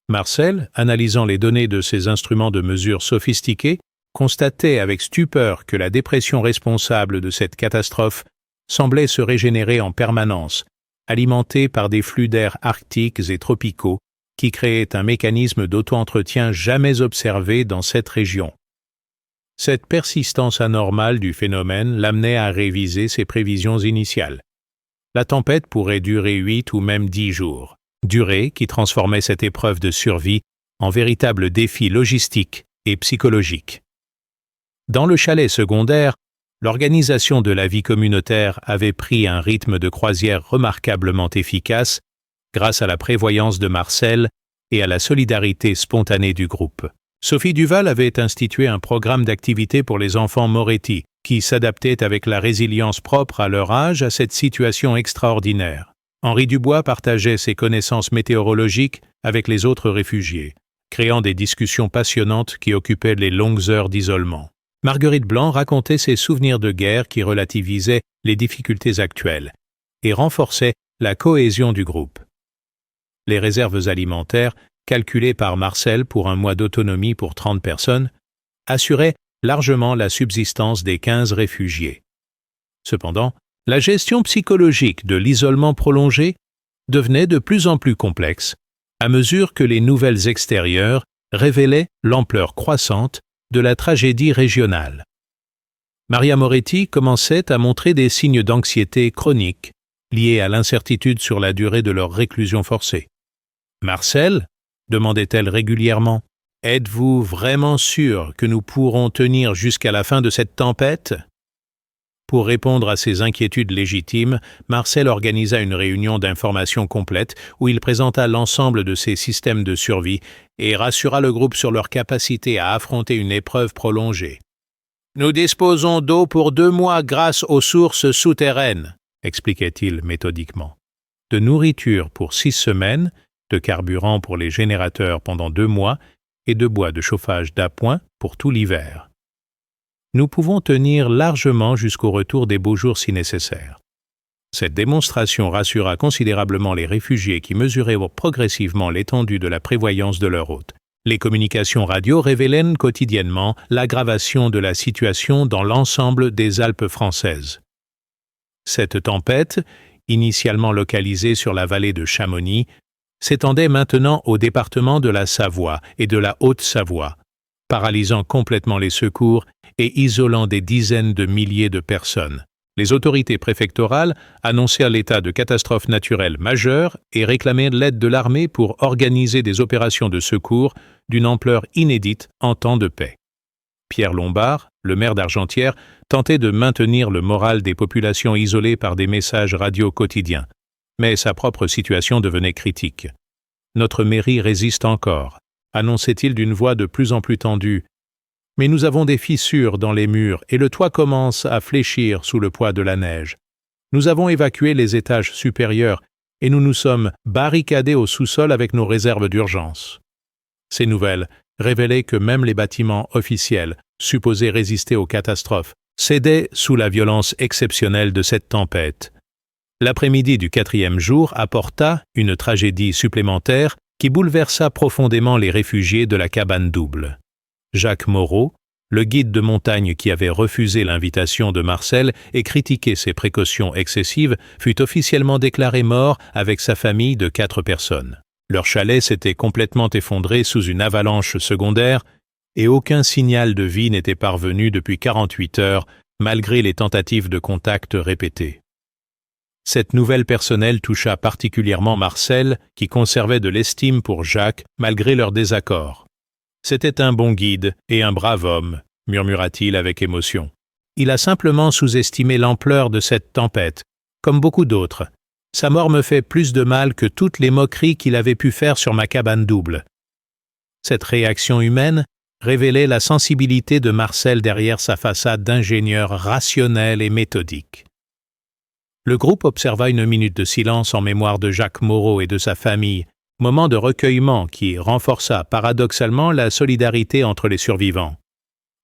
Speaker 1: Marcel, analysant les données de ses instruments de mesure sophistiqués, constatait avec stupeur que la dépression responsable de cette catastrophe semblait se régénérer en permanence, alimentée par des flux d'air arctiques et tropicaux qui créaient un mécanisme d'auto-entretien jamais observé dans cette région. Cette persistance anormale du phénomène l'amenait à réviser ses prévisions initiales. La tempête pourrait durer 8 ou même 10 jours, durée qui transformait cette épreuve de survie en véritable défi logistique et psychologique. Dans le chalet secondaire, l'organisation de la vie communautaire avait pris un rythme de croisière remarquablement efficace grâce à la prévoyance de Marcel et à la solidarité spontanée du groupe. Sophie Duval avait institué un programme d'activité pour les enfants Moretti qui s'adaptait avec la résilience propre à leur âge à cette situation extraordinaire. Henri Dubois partageait ses connaissances météorologiques avec les autres réfugiés, créant des discussions passionnantes qui occupaient les longues heures d'isolement. Marguerite Blanc racontait ses souvenirs de guerre qui relativisaient les difficultés actuelles et renforçaient la cohésion du groupe. Les réserves alimentaires, calculées par Marcel pour un mois d'autonomie pour 30 personnes, assuraient largement la subsistance des 15 réfugiés. Cependant, la gestion psychologique de l'isolement prolongé devenait de plus en plus complexe à mesure que les nouvelles extérieures révélaient l'ampleur croissante de la tragédie régionale. Maria Moretti commençait à montrer des signes d'anxiété chronique liés à l'incertitude sur la durée de leur réclusion forcée. « Marcel ?» demandait-elle régulièrement. « Êtes-vous vraiment sûr que nous pourrons tenir jusqu'à la fin de cette tempête ?» Pour répondre à ces inquiétudes légitimes, Marcel organisa une réunion d'information complète où il présenta l'ensemble de ses systèmes de survie et rassura le groupe sur leur capacité à affronter une épreuve prolongée. « Nous disposons d'eau pour 2 mois grâce aux sources souterraines, » expliquait-il méthodiquement. « De nourriture pour 6 semaines, de carburant pour les générateurs pendant 2 mois et de bois de chauffage d'appoint pour tout l'hiver. Nous pouvons tenir largement jusqu'au retour des beaux jours si nécessaire. » Cette démonstration rassura considérablement les réfugiés qui mesuraient progressivement l'étendue de la prévoyance de leur hôte. Les communications radio révélaient quotidiennement l'aggravation de la situation dans l'ensemble des Alpes françaises. Cette tempête, initialement localisée sur la vallée de Chamonix, s'étendait maintenant au département de la Savoie et de la Haute-Savoie, paralysant complètement les secours et isolant des dizaines de milliers de personnes. Les autorités préfectorales annoncèrent l'état de catastrophe naturelle majeure et réclamaient l'aide de l'armée pour organiser des opérations de secours d'une ampleur inédite en temps de paix. Pierre Lombard, le maire d'Argentière, tentait de maintenir le moral des populations isolées par des messages radio quotidiens. Mais sa propre situation devenait critique. « Notre mairie résiste encore », annonçait-il d'une voix de plus en plus tendue. « Mais nous avons des fissures dans les murs et le toit commence à fléchir sous le poids de la neige. Nous avons évacué les étages supérieurs et nous nous sommes barricadés au sous-sol avec nos réserves d'urgence. » Ces nouvelles révélaient que même les bâtiments officiels, supposés résister aux catastrophes, cédaient sous la violence exceptionnelle de cette tempête. L'après-midi du 4e jour apporta une tragédie supplémentaire qui bouleversa profondément les réfugiés de la cabane double. Jacques Moreau, le guide de montagne qui avait refusé l'invitation de Marcel et critiqué ses précautions excessives, fut officiellement déclaré mort avec sa famille de 4 personnes. Leur chalet s'était complètement effondré sous une avalanche secondaire et aucun signal de vie n'était parvenu depuis 48 heures, malgré les tentatives de contact répétées. Cette nouvelle personnelle toucha particulièrement Marcel, qui conservait de l'estime pour Jacques malgré leurs désaccords. « C'était un bon guide et un brave homme », murmura-t-il avec émotion. « Il a simplement sous-estimé l'ampleur de cette tempête, comme beaucoup d'autres. Sa mort me fait plus de mal que toutes les moqueries qu'il avait pu faire sur ma cabane double. » Cette réaction humaine révélait la sensibilité de Marcel derrière sa façade d'ingénieur rationnel et méthodique. Le groupe observa une minute de silence en mémoire de Jacques Moreau et de sa famille, moment de recueillement qui renforça paradoxalement la solidarité entre les survivants.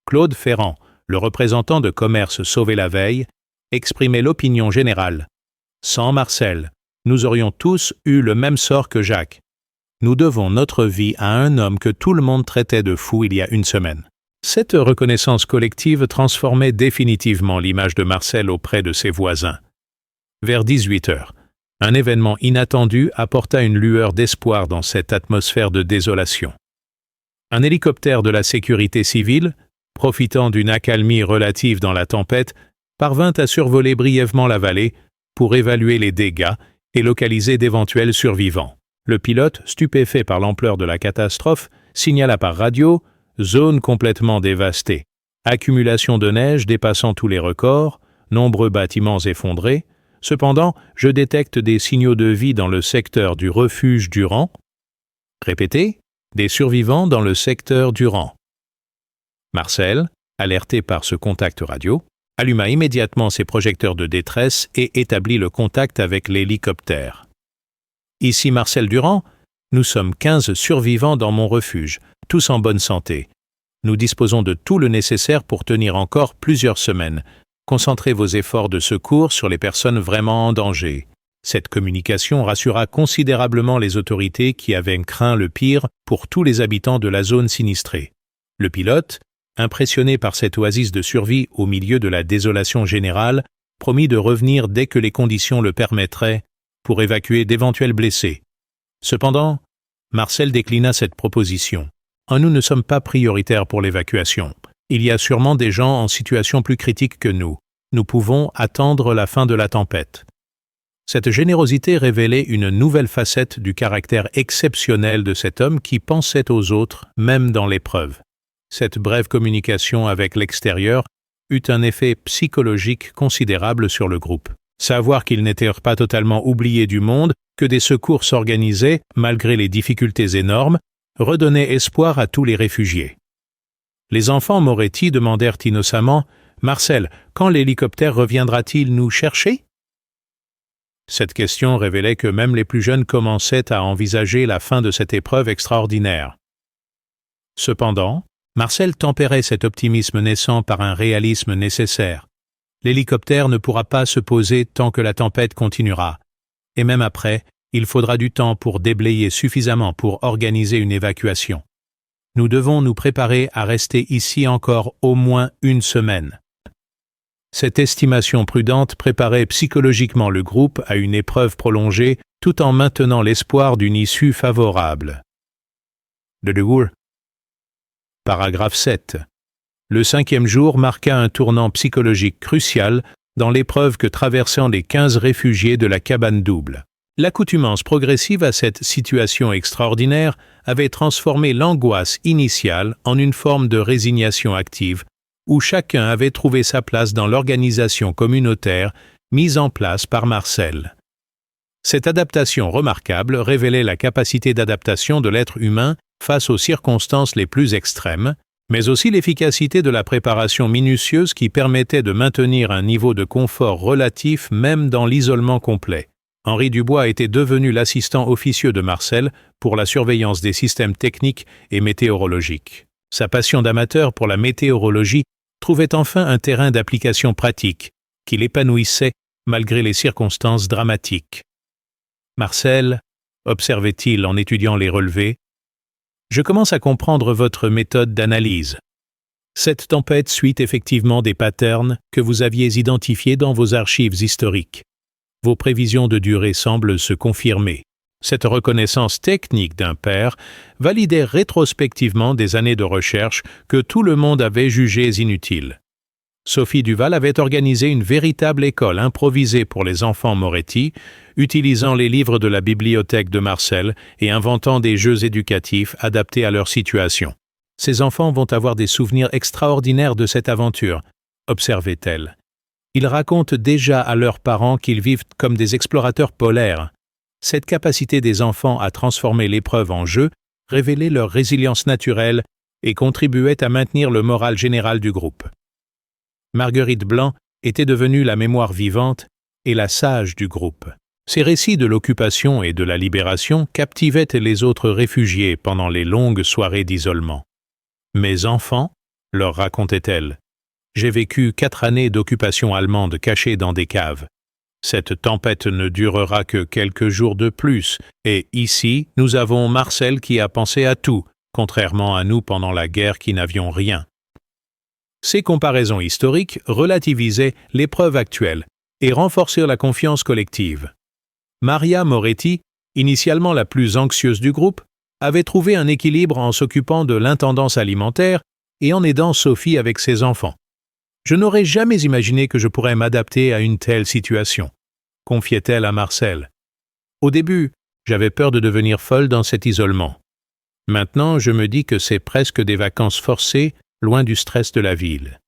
Speaker 1: Claude Ferrand, le représentant de Commerce Sauvé la Veille, exprimait l'opinion générale. « Sans Marcel, nous aurions tous eu le même sort que Jacques. Nous devons notre vie à un homme que tout le monde traitait de fou il y a une semaine. » Cette reconnaissance collective transformait définitivement l'image de Marcel auprès de ses voisins. Vers 18 heures, un événement inattendu apporta une lueur d'espoir dans cette atmosphère de désolation. Un hélicoptère de la sécurité civile, profitant d'une accalmie relative dans la tempête, parvint à survoler brièvement la vallée pour évaluer les dégâts et localiser d'éventuels survivants. Le pilote, stupéfait par l'ampleur de la catastrophe, signala par radio « zone complètement dévastée, accumulation de neige dépassant tous les records, nombreux bâtiments effondrés. Cependant, je détecte des signaux de vie dans le secteur du refuge Durand. » Répétez, des survivants dans le secteur Durand. Marcel, alerté par ce contact radio, alluma immédiatement ses projecteurs de détresse et établit le contact avec l'hélicoptère. « Ici Marcel Durand, nous sommes 15 survivants dans mon refuge, tous en bonne santé. Nous disposons de tout le nécessaire pour tenir encore plusieurs semaines. Concentrez vos efforts de secours sur les personnes vraiment en danger. » Cette communication rassura considérablement les autorités qui avaient craint le pire pour tous les habitants de la zone sinistrée. Le pilote, impressionné par cette oasis de survie au milieu de la désolation générale, promit de revenir dès que les conditions le permettraient pour évacuer d'éventuels blessés. Cependant, Marcel déclina cette proposition. « Nous ne sommes pas prioritaires pour l'évacuation. Il y a sûrement des gens en situation plus critique que nous. Nous pouvons attendre la fin de la tempête. » Cette générosité révélait une nouvelle facette du caractère exceptionnel de cet homme qui pensait aux autres, même dans l'épreuve. Cette brève communication avec l'extérieur eut un effet psychologique considérable sur le groupe. Savoir qu'ils n'étaient pas totalement oubliés du monde, que des secours s'organisaient malgré les difficultés énormes, redonnait espoir à tous les réfugiés. Les enfants Moretti demandèrent innocemment « Marcel, quand l'hélicoptère reviendra-t-il nous chercher ?» Cette question révélait que même les plus jeunes commençaient à envisager la fin de cette épreuve extraordinaire. Cependant, Marcel tempérait cet optimisme naissant par un réalisme nécessaire. L'hélicoptère ne pourra pas se poser tant que la tempête continuera. Et même après, il faudra du temps pour déblayer suffisamment pour organiser une évacuation. Nous devons nous préparer à rester ici encore au moins une semaine. Cette estimation prudente préparait psychologiquement le groupe à une épreuve prolongée tout en maintenant l'espoir d'une issue favorable. De Gaulle. Paragraphe 7. Le 5e jour marqua un tournant psychologique crucial dans l'épreuve que traversaient les 15 réfugiés de la cabane double. L'accoutumance progressive à cette situation extraordinaire avait transformé l'angoisse initiale en une forme de résignation active, où chacun avait trouvé sa place dans l'organisation communautaire mise en place par Marcel. Cette adaptation remarquable révélait la capacité d'adaptation de l'être humain face aux circonstances les plus extrêmes, mais aussi l'efficacité de la préparation minutieuse qui permettait de maintenir un niveau de confort relatif même dans l'isolement complet. Henri Dubois était devenu l'assistant officieux de Marcel pour la surveillance des systèmes techniques et météorologiques. Sa passion d'amateur pour la météorologie trouvait enfin un terrain d'application pratique, qui l'épanouissait malgré les circonstances dramatiques. Marcel, observait-il en étudiant les relevés, je commence à comprendre votre méthode d'analyse. Cette tempête suit effectivement des patterns que vous aviez identifiés dans vos archives historiques. Vos prévisions de durée semblent se confirmer. Cette reconnaissance technique d'un père validait rétrospectivement des années de recherche que tout le monde avait jugées inutiles. Sophie Duval avait organisé une véritable école improvisée pour les enfants Moretti, utilisant les livres de la bibliothèque de Marcel et inventant des jeux éducatifs adaptés à leur situation. Ces enfants vont avoir des souvenirs extraordinaires de cette aventure, observait-elle. Ils racontent déjà à leurs parents qu'ils vivent comme des explorateurs polaires. Cette capacité des enfants à transformer l'épreuve en jeu révélait leur résilience naturelle et contribuait à maintenir le moral général du groupe. Marguerite Blanc était devenue la mémoire vivante et la sage du groupe. Ses récits de l'occupation et de la libération captivaient les autres réfugiés pendant les longues soirées d'isolement. « Mes enfants, leur racontait-elle, j'ai vécu 4 années d'occupation allemande cachée dans des caves. Cette tempête ne durera que quelques jours de plus, et ici, nous avons Marcel qui a pensé à tout, contrairement à nous pendant la guerre qui n'avions rien. » Ces comparaisons historiques relativisaient l'épreuve actuelle et renforcèrent la confiance collective. Maria Moretti, initialement la plus anxieuse du groupe, avait trouvé un équilibre en s'occupant de l'intendance alimentaire et en aidant Sophie avec ses enfants. « Je n'aurais jamais imaginé que je pourrais m'adapter à une telle situation », confiait-elle à Marcel. « Au début, j'avais peur de devenir folle dans cet isolement. Maintenant, je me dis que c'est presque des vacances forcées, loin du stress de la ville. »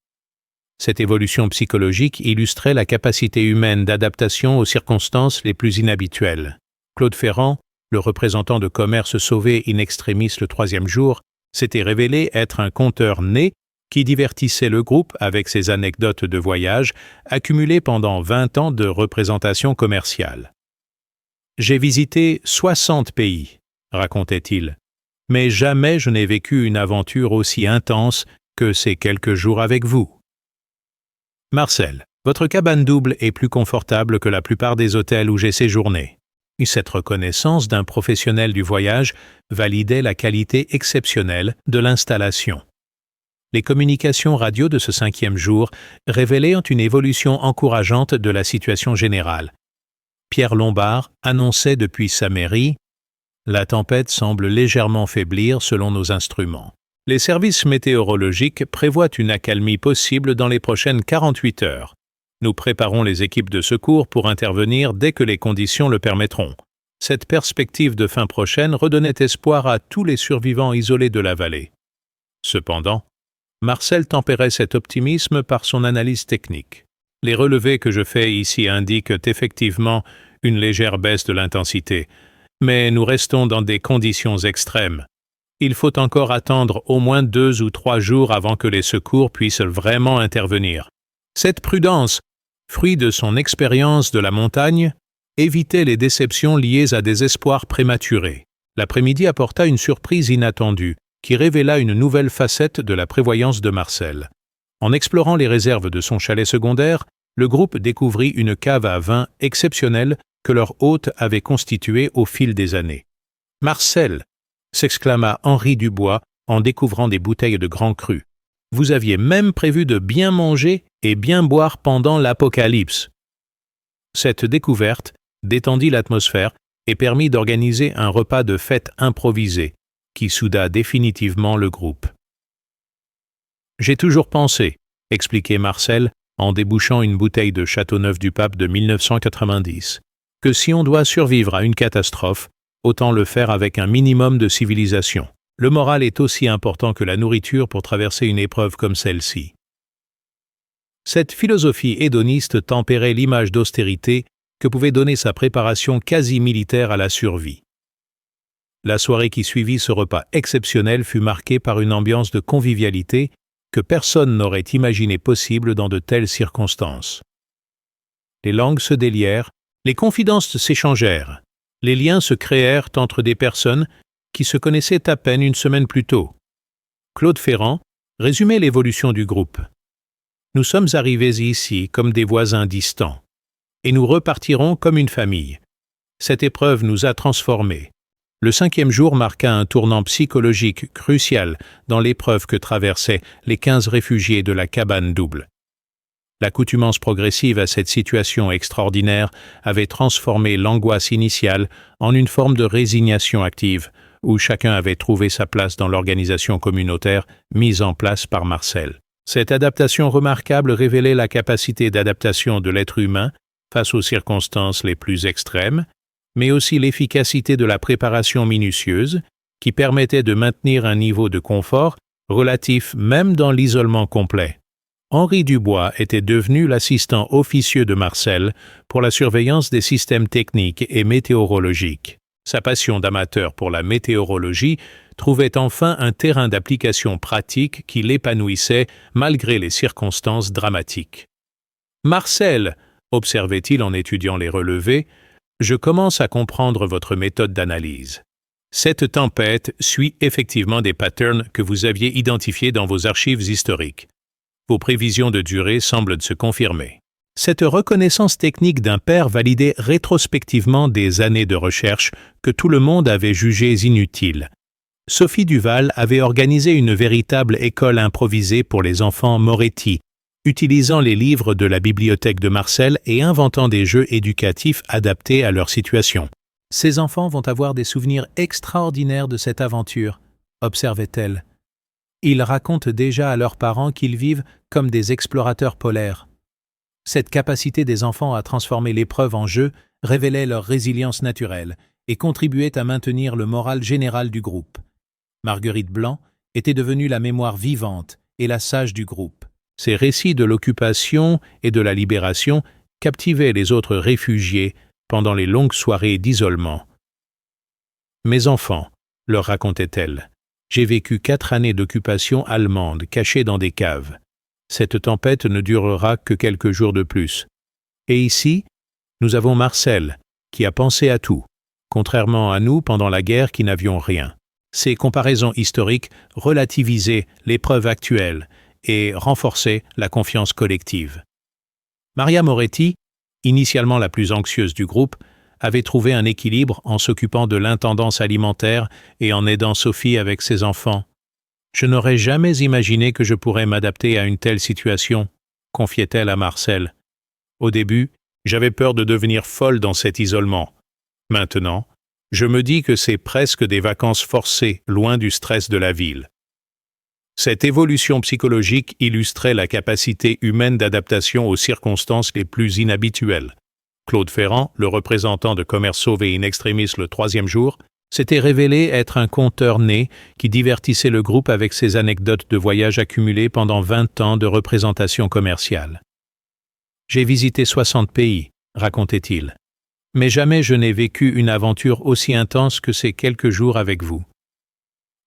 Speaker 1: Cette évolution psychologique illustrait la capacité humaine d'adaptation aux circonstances les plus inhabituelles. Claude Ferrand, le représentant de commerce sauvé in extremis le 3e jour, s'était révélé être un conteur né qui divertissait le groupe avec ses anecdotes de voyage accumulées pendant 20 ans de représentation commerciale. « J'ai visité 60 pays, racontait-il, mais jamais je n'ai vécu une aventure aussi intense que ces quelques jours avec vous. Marcel, votre cabane double est plus confortable que la plupart des hôtels où j'ai séjourné. » Cette reconnaissance d'un professionnel du voyage validait la qualité exceptionnelle de l'installation. Les communications radio de ce 5e jour révélaient une évolution encourageante de la situation générale. Pierre Lombard annonçait depuis sa mairie « La tempête semble légèrement faiblir selon nos instruments. Les services météorologiques prévoient une accalmie possible dans les prochaines 48 heures. Nous préparons les équipes de secours pour intervenir dès que les conditions le permettront. » Cette perspective de fin prochaine redonnait espoir à tous les survivants isolés de la vallée. Cependant, Marcel tempérait cet optimisme par son analyse technique. Les relevés que je fais ici indiquent effectivement une légère baisse de l'intensité, mais nous restons dans des conditions extrêmes. Il faut encore attendre au moins 2 ou 3 jours avant que les secours puissent vraiment intervenir. Cette prudence, fruit de son expérience de la montagne, évitait les déceptions liées à des espoirs prématurés. L'après-midi apporta une surprise inattendue, qui révéla une nouvelle facette de la prévoyance de Marcel. En explorant les réserves de son chalet secondaire, le groupe découvrit une cave à vin exceptionnelle que leur hôte avait constituée au fil des années. « Marcel !» s'exclama Henri Dubois en découvrant des bouteilles de Grand Cru. « Vous aviez même prévu de bien manger et bien boire pendant l'apocalypse. » Cette découverte détendit l'atmosphère et permit d'organiser un repas de fête improvisé, qui souda définitivement le groupe. « J'ai toujours pensé, » expliquait Marcel, en débouchant une bouteille de Châteauneuf-du-Pape de 1990, que si on doit survivre à une catastrophe, autant le faire avec un minimum de civilisation. Le moral est aussi important que la nourriture pour traverser une épreuve comme celle-ci. Cette philosophie hédoniste tempérait l'image d'austérité que pouvait donner sa préparation quasi militaire à la survie. La soirée qui suivit ce repas exceptionnel fut marquée par une ambiance de convivialité que personne n'aurait imaginé possible dans de telles circonstances. Les langues se délièrent, les confidences s'échangèrent, les liens se créèrent entre des personnes qui se connaissaient à peine une semaine plus tôt. Claude Ferrand résumait l'évolution du groupe. Nous sommes arrivés ici comme des voisins distants, et nous repartirons comme une famille. Cette épreuve nous a transformés. Le 5e jour marqua un tournant psychologique crucial dans l'épreuve que traversaient les 15 réfugiés de la cabane double. L'accoutumance progressive à cette situation extraordinaire avait transformé l'angoisse initiale en une forme de résignation active, où chacun avait trouvé sa place dans l'organisation communautaire mise en place par Marcel. Cette adaptation remarquable révélait la capacité d'adaptation de l'être humain face aux circonstances les plus extrêmes, mais aussi l'efficacité de la préparation minutieuse qui permettait de maintenir un niveau de confort relatif même dans l'isolement complet. Henri Dubois était devenu l'assistant officieux de Marcel pour la surveillance des systèmes techniques et météorologiques. Sa passion d'amateur pour la météorologie trouvait enfin un terrain d'application pratique qui l'épanouissait malgré les circonstances dramatiques. « Marcel, observait-il en étudiant les relevés, je commence à comprendre votre méthode d'analyse. Cette tempête suit effectivement des patterns que vous aviez identifiés dans vos archives historiques. Vos prévisions de durée semblent se confirmer. » Cette reconnaissance technique d'un père validait rétrospectivement des années de recherche que tout le monde avait jugées inutiles. Sophie Duval avait organisé une véritable école improvisée pour les enfants Moretti, utilisant les livres de la bibliothèque de Marcel et inventant des jeux éducatifs adaptés à leur situation. « Ces enfants vont avoir des souvenirs extraordinaires de cette aventure, » observait-elle. « Ils racontent déjà à leurs parents qu'ils vivent comme des explorateurs polaires. » Cette capacité des enfants à transformer l'épreuve en jeu révélait leur résilience naturelle et contribuait à maintenir le moral général du groupe. Marguerite Blanc était devenue la mémoire vivante et la sage du groupe. Ses récits de l'occupation et de la libération captivaient les autres réfugiés pendant les longues soirées d'isolement. « Mes enfants, leur racontait-elle, j'ai vécu 4 années d'occupation allemande cachées dans des caves. Cette tempête ne durera que quelques jours de plus. Et ici, nous avons Marcel, qui a pensé à tout, contrairement à nous pendant la guerre qui n'avions rien. Ces comparaisons historiques relativisaient l'épreuve actuelle et renforçaient la confiance collective. Maria Moretti, initialement la plus anxieuse du groupe, avait trouvé un équilibre en s'occupant de l'intendance alimentaire et en aidant Sophie avec ses enfants. « Je n'aurais jamais imaginé que je pourrais m'adapter à une telle situation, » confiait-elle à Marcel. « Au début, j'avais peur de devenir folle dans cet isolement. Maintenant, je me dis que c'est presque des vacances forcées, loin du stress de la ville. » Cette évolution psychologique illustrait la capacité humaine d'adaptation aux circonstances les plus inhabituelles. Claude Ferrand, le représentant de Commerce Sauvé in Extremis le 3e jour, s'était révélé être un conteur né qui divertissait le groupe avec ses anecdotes de voyage accumulées pendant 20 ans de représentation commerciale. « J'ai visité 60 pays, racontait-il, mais jamais je n'ai vécu une aventure aussi intense que ces quelques jours avec vous.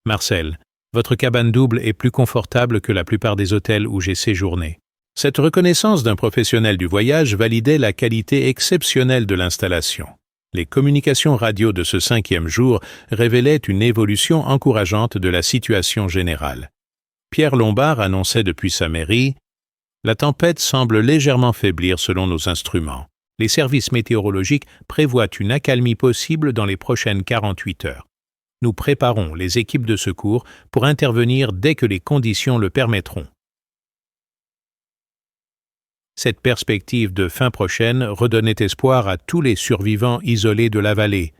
Speaker 1: Marcel, votre cabane double est plus confortable que la plupart des hôtels où j'ai séjourné. » Cette reconnaissance d'un professionnel du voyage validait la qualité exceptionnelle de l'installation. Les communications radio de ce 5e jour révélaient une évolution encourageante de la situation générale. Pierre Lombard annonçait depuis sa mairie « La tempête semble légèrement faiblir selon nos instruments. Les services météorologiques prévoient une accalmie possible dans les prochaines 48 heures. Nous préparons les équipes de secours pour intervenir dès que les conditions le permettront. » Cette perspective de fin prochaine redonnait espoir à tous les survivants isolés de la vallée.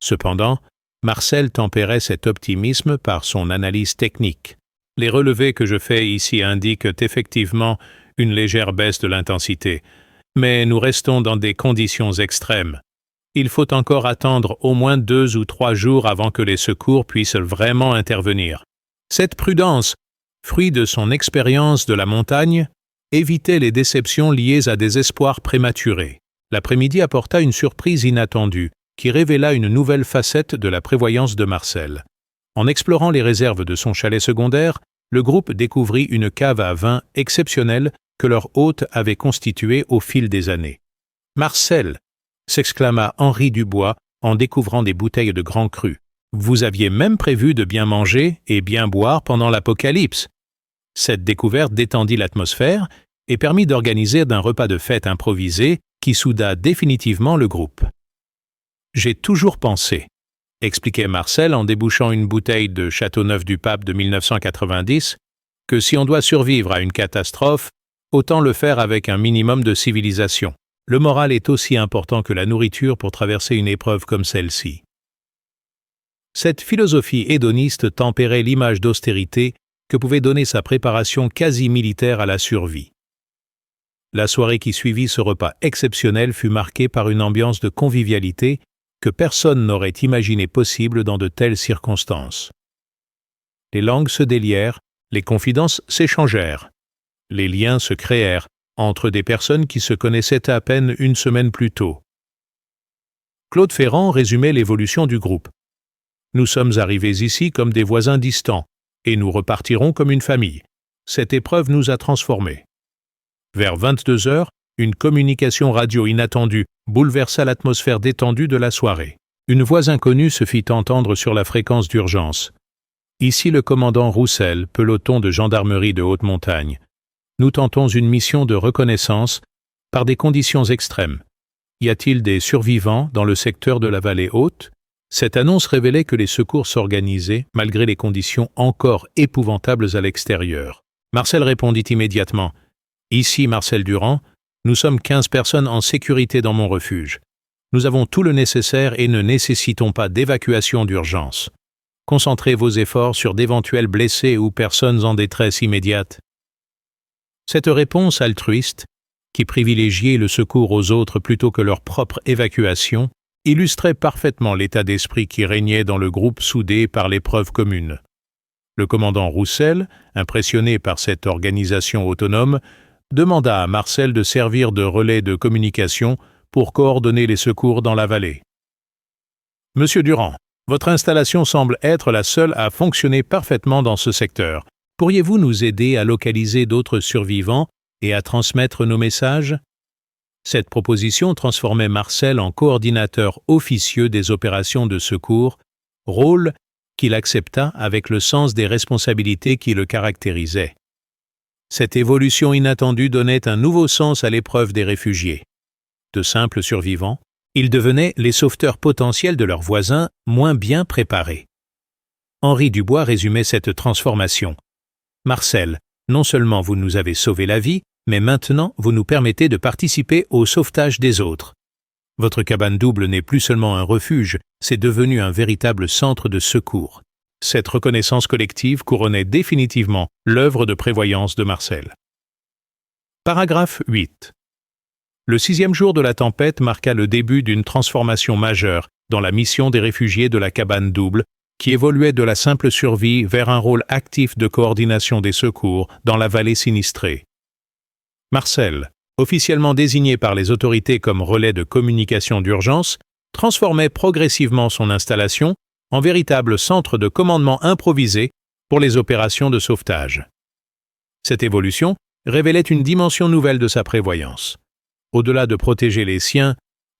Speaker 1: Cependant, Marcel tempérait cet optimisme par son analyse technique. Les relevés que je fais ici indiquent effectivement une légère baisse de l'intensité, mais nous restons dans des conditions extrêmes. Il faut encore attendre au moins 2 ou 3 jours avant que les secours puissent vraiment intervenir. Cette prudence, fruit de son expérience de la montagne, évitait les déceptions liées à des espoirs prématurés. L'après-midi apporta une surprise inattendue, qui révéla une nouvelle facette de la prévoyance de Marcel. En explorant les réserves de son chalet secondaire, le groupe découvrit une cave à vin exceptionnelle que leur hôte avait constituée au fil des années. « Marcel !» s'exclama Henri Dubois en découvrant des bouteilles de Grand Cru. « Vous aviez même prévu de bien manger et bien boire pendant l'apocalypse. » Cette découverte détendit l'atmosphère et permit d'organiser un repas de fête improvisé qui souda définitivement le groupe. « J'ai toujours pensé », expliquait Marcel en débouchant une bouteille de Châteauneuf-du-Pape de 1990, que si on doit survivre à une catastrophe, autant le faire avec un minimum de civilisation. Le moral est aussi important que la nourriture pour traverser une épreuve comme celle-ci. Cette philosophie hédoniste tempérait l'image d'austérité que pouvait donner sa préparation quasi militaire à la survie. La soirée qui suivit ce repas exceptionnel fut marquée par une ambiance de convivialité que personne n'aurait imaginé possible dans de telles circonstances. Les langues se délièrent, les confidences s'échangèrent. Les liens se créèrent entre des personnes qui se connaissaient à peine une semaine plus tôt. Claude Ferrand résumait l'évolution du groupe. « Nous sommes arrivés ici comme des voisins distants, et nous repartirons comme une famille. Cette épreuve nous a transformés. » Vers 22 heures, une communication radio inattendue bouleversa l'atmosphère détendue de la soirée. Une voix inconnue se fit entendre sur la fréquence d'urgence. « Ici le commandant Roussel, peloton de gendarmerie de haute montagne. Nous tentons une mission de reconnaissance par des conditions extrêmes. Y a-t-il des survivants dans le secteur de la vallée haute ?» Cette annonce révélait que les secours s'organisaient malgré les conditions encore épouvantables à l'extérieur. Marcel répondit immédiatement. « Ici Marcel Durand, nous sommes 15 personnes en sécurité dans mon refuge. Nous avons tout le nécessaire et ne nécessitons pas d'évacuation d'urgence. Concentrez vos efforts sur d'éventuels blessés ou personnes en détresse immédiate. » Cette réponse altruiste, qui privilégiait le secours aux autres plutôt que leur propre évacuation, illustrait parfaitement l'état d'esprit qui régnait dans le groupe soudé par l'épreuve commune. Le commandant Roussel, impressionné par cette organisation autonome, demanda à Marcel de servir de relais de communication pour coordonner les secours dans la vallée. « Monsieur Durand, votre installation semble être la seule à fonctionner parfaitement dans ce secteur. Pourriez-vous nous aider à localiser d'autres survivants et à transmettre nos messages ?» Cette proposition transformait Marcel en coordinateur officieux des opérations de secours, rôle qu'il accepta avec le sens des responsabilités qui le caractérisait. Cette évolution inattendue donnait un nouveau sens à l'épreuve des réfugiés. De simples survivants, ils devenaient les sauveteurs potentiels de leurs voisins moins bien préparés. Henri Dubois résumait cette transformation. « Marcel, non seulement vous nous avez sauvé la vie, mais maintenant vous nous permettez de participer au sauvetage des autres. Votre cabane double n'est plus seulement un refuge, c'est devenu un véritable centre de secours. » Cette reconnaissance collective couronnait définitivement l'œuvre de prévoyance de Marcel. Paragraphe 8. Le 6e jour de la tempête marqua le début d'une transformation majeure dans la mission des réfugiés de la cabane double, qui évoluait de la simple survie vers un rôle actif de coordination des secours dans la vallée sinistrée. Marcel, officiellement désigné par les autorités comme relais de communication d'urgence, transformait progressivement son installation en véritable centre de commandement improvisé pour les opérations de sauvetage. Cette évolution révélait une dimension nouvelle de sa prévoyance. Au-delà de protéger les siens,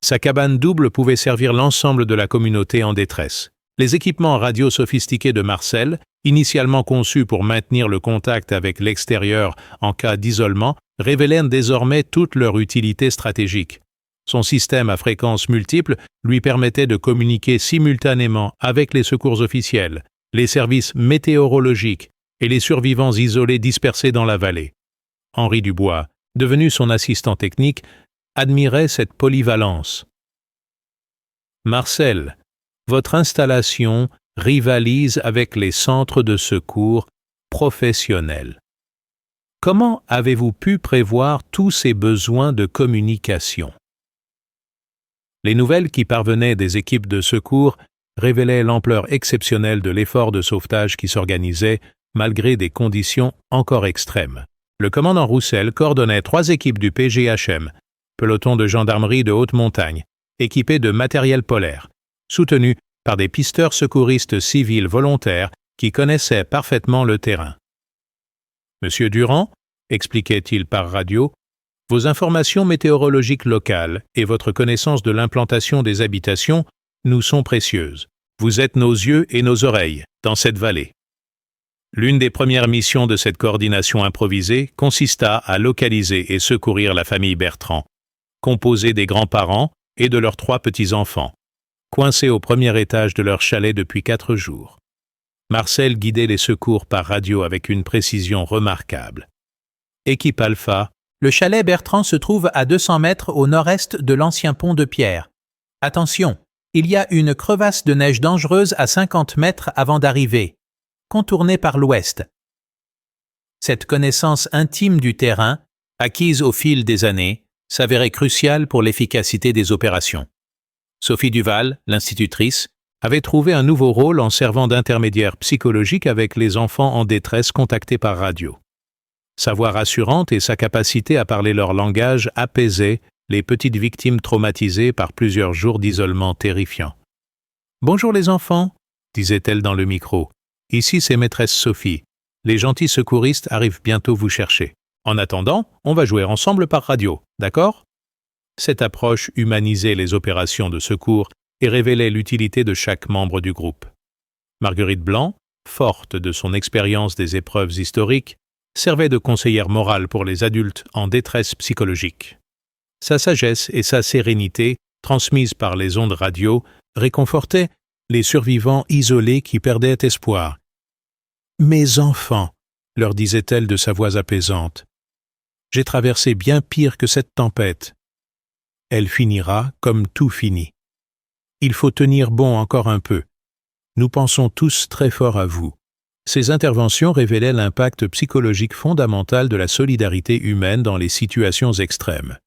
Speaker 1: sa cabane double pouvait servir l'ensemble de la communauté en détresse. Les équipements radio sophistiqués de Marcel, initialement conçus pour maintenir le contact avec l'extérieur en cas d'isolement, révélaient désormais toute leur utilité stratégique. Son système à fréquences multiples lui permettait de communiquer simultanément avec les secours officiels, les services météorologiques et les survivants isolés dispersés dans la vallée. Henri Dubois, devenu son assistant technique, admirait cette polyvalence. « Marcel, votre installation rivalise avec les centres de secours professionnels. Comment avez-vous pu prévoir tous ces besoins de communication? Les nouvelles qui parvenaient des équipes de secours révélaient l'ampleur exceptionnelle de l'effort de sauvetage qui s'organisait malgré des conditions encore extrêmes. Le commandant Roussel coordonnait 3 équipes du PGHM, peloton de gendarmerie de haute montagne, équipés de matériel polaire, soutenus par des pisteurs secouristes civils volontaires qui connaissaient parfaitement le terrain. Monsieur Durand, expliquait-il par radio, vos informations météorologiques locales et votre connaissance de l'implantation des habitations nous sont précieuses. Vous êtes nos yeux et nos oreilles dans cette vallée. L'une des premières missions de cette coordination improvisée consista à localiser et secourir la famille Bertrand, composée des grands-parents et de leurs 3 petits-enfants, coincés au premier étage de leur chalet depuis 4 jours. Marcel guidait les secours par radio avec une précision remarquable. Équipe Alpha, le chalet Bertrand se trouve à 200 mètres au nord-est de l'ancien pont de pierre. Attention, il y a une crevasse de neige dangereuse à 50 mètres avant d'arriver, contournée par l'ouest. Cette connaissance intime du terrain, acquise au fil des années, s'avérait cruciale pour l'efficacité des opérations. Sophie Duval, l'institutrice, avait trouvé un nouveau rôle en servant d'intermédiaire psychologique avec les enfants en détresse contactés par radio. Sa voix rassurante et sa capacité à parler leur langage apaisaient les petites victimes traumatisées par plusieurs jours d'isolement terrifiant. « Bonjour les enfants », disait-elle dans le micro. « Ici c'est maîtresse Sophie. Les gentils secouristes arrivent bientôt vous chercher. En attendant, on va jouer ensemble par radio, d'accord ?» Cette approche humanisait les opérations de secours et révélait l'utilité de chaque membre du groupe. Marguerite Blanc, forte de son expérience des épreuves historiques, servait de conseillère morale pour les adultes en détresse psychologique. Sa sagesse et sa sérénité, transmises par les ondes radio, réconfortaient les survivants isolés qui perdaient espoir. « Mes enfants », leur disait-elle de sa voix apaisante, « j'ai traversé bien pire que cette tempête. Elle finira comme tout finit. Il faut tenir bon encore un peu. Nous pensons tous très fort à vous. » Ces interventions révélaient l'impact psychologique fondamental de la solidarité humaine dans les situations extrêmes.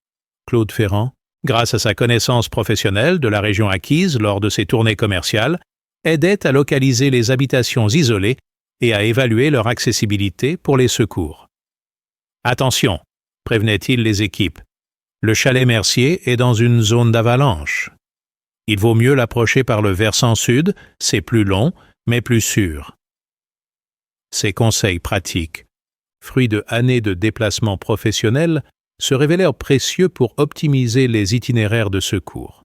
Speaker 1: Claude Ferrand, grâce à sa connaissance professionnelle de la région acquise lors de ses tournées commerciales, aidait à localiser les habitations isolées et à évaluer leur accessibilité pour les secours. « Attention », prévenait-il les équipes, « le chalet Mercier est dans une zone d'avalanche. Il vaut mieux l'approcher par le versant sud, c'est plus long, mais plus sûr. » Ces conseils pratiques, fruits de années de déplacements professionnels, se révélèrent précieux pour optimiser les itinéraires de secours.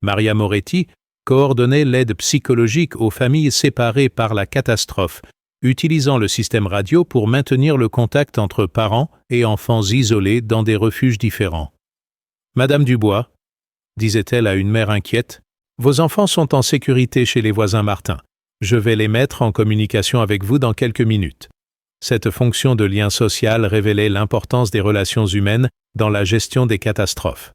Speaker 1: Maria Moretti coordonnait l'aide psychologique aux familles séparées par la catastrophe, utilisant le système radio pour maintenir le contact entre parents et enfants isolés dans des refuges différents. « Madame Dubois, » disait-elle à une mère inquiète, « vos enfants sont en sécurité chez les voisins Martin. Je vais les mettre en communication avec vous dans quelques minutes. » Cette fonction de lien social révélait l'importance des relations humaines dans la gestion des catastrophes.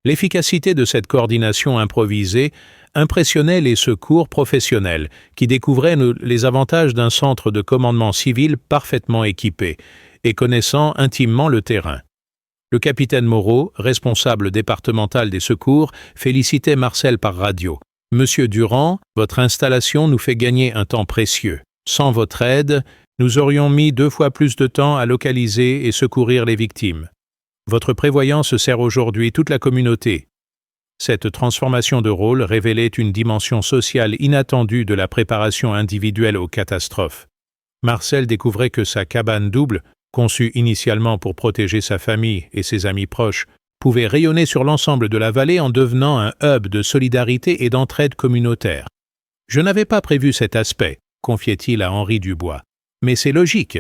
Speaker 1: L'efficacité de cette coordination improvisée impressionnait les secours professionnels qui découvraient les avantages d'un centre de commandement civil parfaitement équipé et connaissant intimement le terrain. Le capitaine Moreau, responsable départemental des secours, félicitait Marcel par radio. « Monsieur Durand, votre installation nous fait gagner un temps précieux. Sans votre aide, nous aurions mis 2 fois plus de temps à localiser et secourir les victimes. Votre prévoyance sert aujourd'hui toute la communauté. » Cette transformation de rôle révélait une dimension sociale inattendue de la préparation individuelle aux catastrophes. Marcel découvrait que sa cabane double, conçue initialement pour protéger sa famille et ses amis proches, pouvait rayonner sur l'ensemble de la vallée en devenant un hub de solidarité et d'entraide communautaire. « Je n'avais pas prévu cet aspect », confiait-il à Henri Dubois. « Mais c'est logique.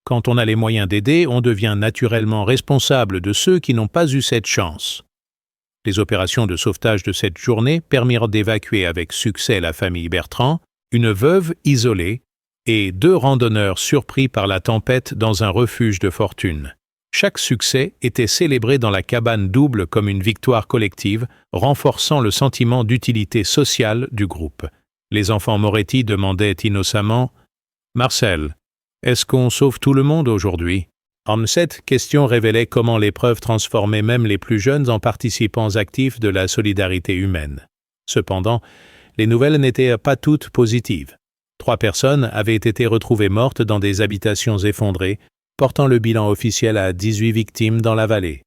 Speaker 1: Quand on a les moyens d'aider, on devient naturellement responsable de ceux qui n'ont pas eu cette chance. » Les opérations de sauvetage de cette journée permirent d'évacuer avec succès la famille Bertrand, une veuve isolée, et 2 randonneurs surpris par la tempête dans un refuge de fortune. Chaque succès était célébré dans la cabane double comme une victoire collective, renforçant le sentiment d'utilité sociale du groupe. Les enfants Moretti demandaient innocemment « Marcel, est-ce qu'on sauve tout le monde aujourd'hui ?» Cette question révélait comment l'épreuve transformait même les plus jeunes en participants actifs de la solidarité humaine. Cependant, les nouvelles n'étaient pas toutes positives. 3 personnes avaient été retrouvées mortes dans des habitations effondrées, portant le bilan officiel à 18 victimes dans la vallée.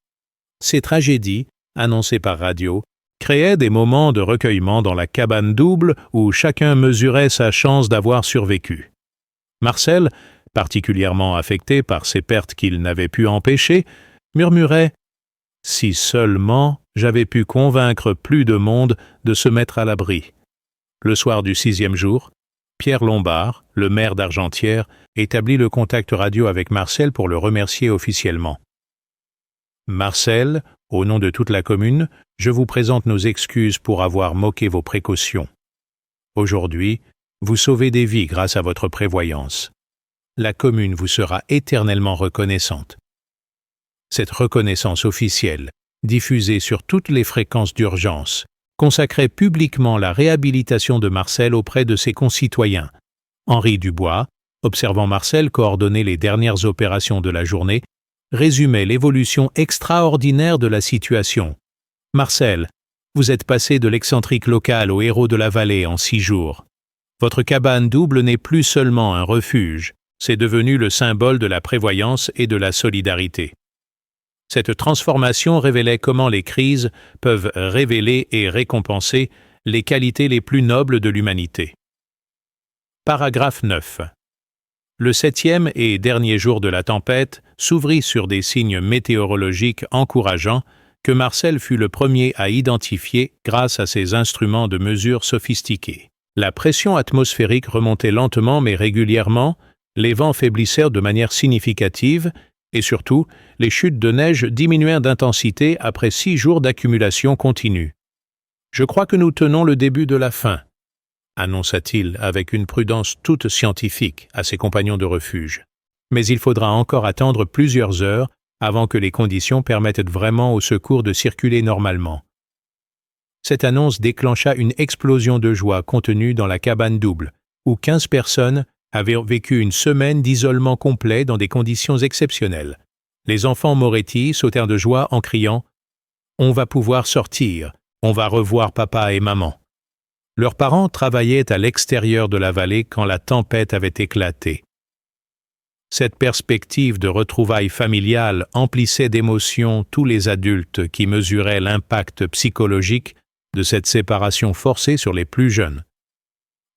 Speaker 1: Ces tragédies, annoncées par radio, créaient des moments de recueillement dans la cabane double où chacun mesurait sa chance d'avoir survécu. Marcel, particulièrement affecté par ces pertes qu'il n'avait pu empêcher, murmurait « Si seulement j'avais pu convaincre plus de monde de se mettre à l'abri ». Le soir du 6e jour, Pierre Lombard, le maire d'Argentière, établit le contact radio avec Marcel pour le remercier officiellement. « Marcel, au nom de toute la commune, je vous présente nos excuses pour avoir moqué vos précautions. Aujourd'hui, vous sauvez des vies grâce à votre prévoyance. La commune vous sera éternellement reconnaissante. » Cette reconnaissance officielle, diffusée sur toutes les fréquences d'urgence, consacrait publiquement la réhabilitation de Marcel auprès de ses concitoyens. Henri Dubois, observant Marcel coordonner les dernières opérations de la journée, résumait l'évolution extraordinaire de la situation. « Marcel, vous êtes passé de l'excentrique local au héros de la vallée en 6 jours. Votre cabane double n'est plus seulement un refuge, c'est devenu le symbole de la prévoyance et de la solidarité. » Cette transformation révélait comment les crises peuvent révéler et récompenser les qualités les plus nobles de l'humanité. Paragraphe 9. Le 7e et dernier jour de la tempête s'ouvrit sur des signes météorologiques encourageants que Marcel fut le premier à identifier grâce à ses instruments de mesure sophistiqués. La pression atmosphérique remontait lentement mais régulièrement, les vents faiblissèrent de manière significative et surtout, les chutes de neige diminuèrent d'intensité après 6 jours d'accumulation continue. « Je crois que nous tenons le début de la fin », annonça-t-il avec une prudence toute scientifique à ses compagnons de refuge. « Mais il faudra encore attendre plusieurs heures avant que les conditions permettent vraiment au secours de circuler normalement. » Cette annonce déclencha une explosion de joie contenue dans la cabane double, où 15 personnes avaient vécu une semaine d'isolement complet dans des conditions exceptionnelles. Les enfants Moretti sautèrent de joie en criant « On va pouvoir sortir, on va revoir papa et maman ». Leurs parents travaillaient à l'extérieur de la vallée quand la tempête avait éclaté. Cette perspective de retrouvailles familiales emplissait d'émotions tous les adultes qui mesuraient l'impact psychologique de cette séparation forcée sur les plus jeunes.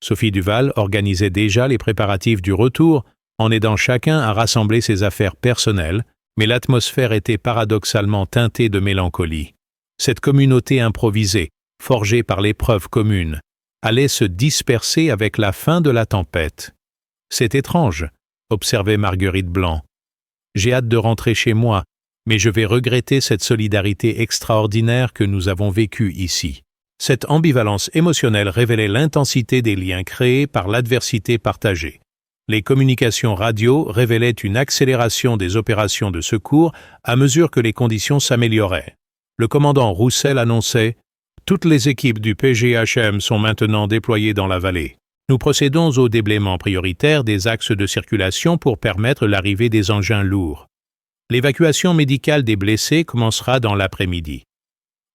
Speaker 1: Sophie Duval organisait déjà les préparatifs du retour en aidant chacun à rassembler ses affaires personnelles, mais l'atmosphère était paradoxalement teintée de mélancolie. Cette communauté improvisée, forgée par l'épreuve commune, allait se disperser avec la fin de la tempête. « C'est étrange », observait Marguerite Blanc. « J'ai hâte de rentrer chez moi, mais je vais regretter cette solidarité extraordinaire que nous avons vécue ici. » Cette ambivalence émotionnelle révélait l'intensité des liens créés par l'adversité partagée. Les communications radio révélaient une accélération des opérations de secours à mesure que les conditions s'amélioraient. Le commandant Roussel annonçait « Toutes les équipes du PGHM sont maintenant déployées dans la vallée. Nous procédons au déblaiement prioritaire des axes de circulation pour permettre l'arrivée des engins lourds. L'évacuation médicale des blessés commencera dans l'après-midi. »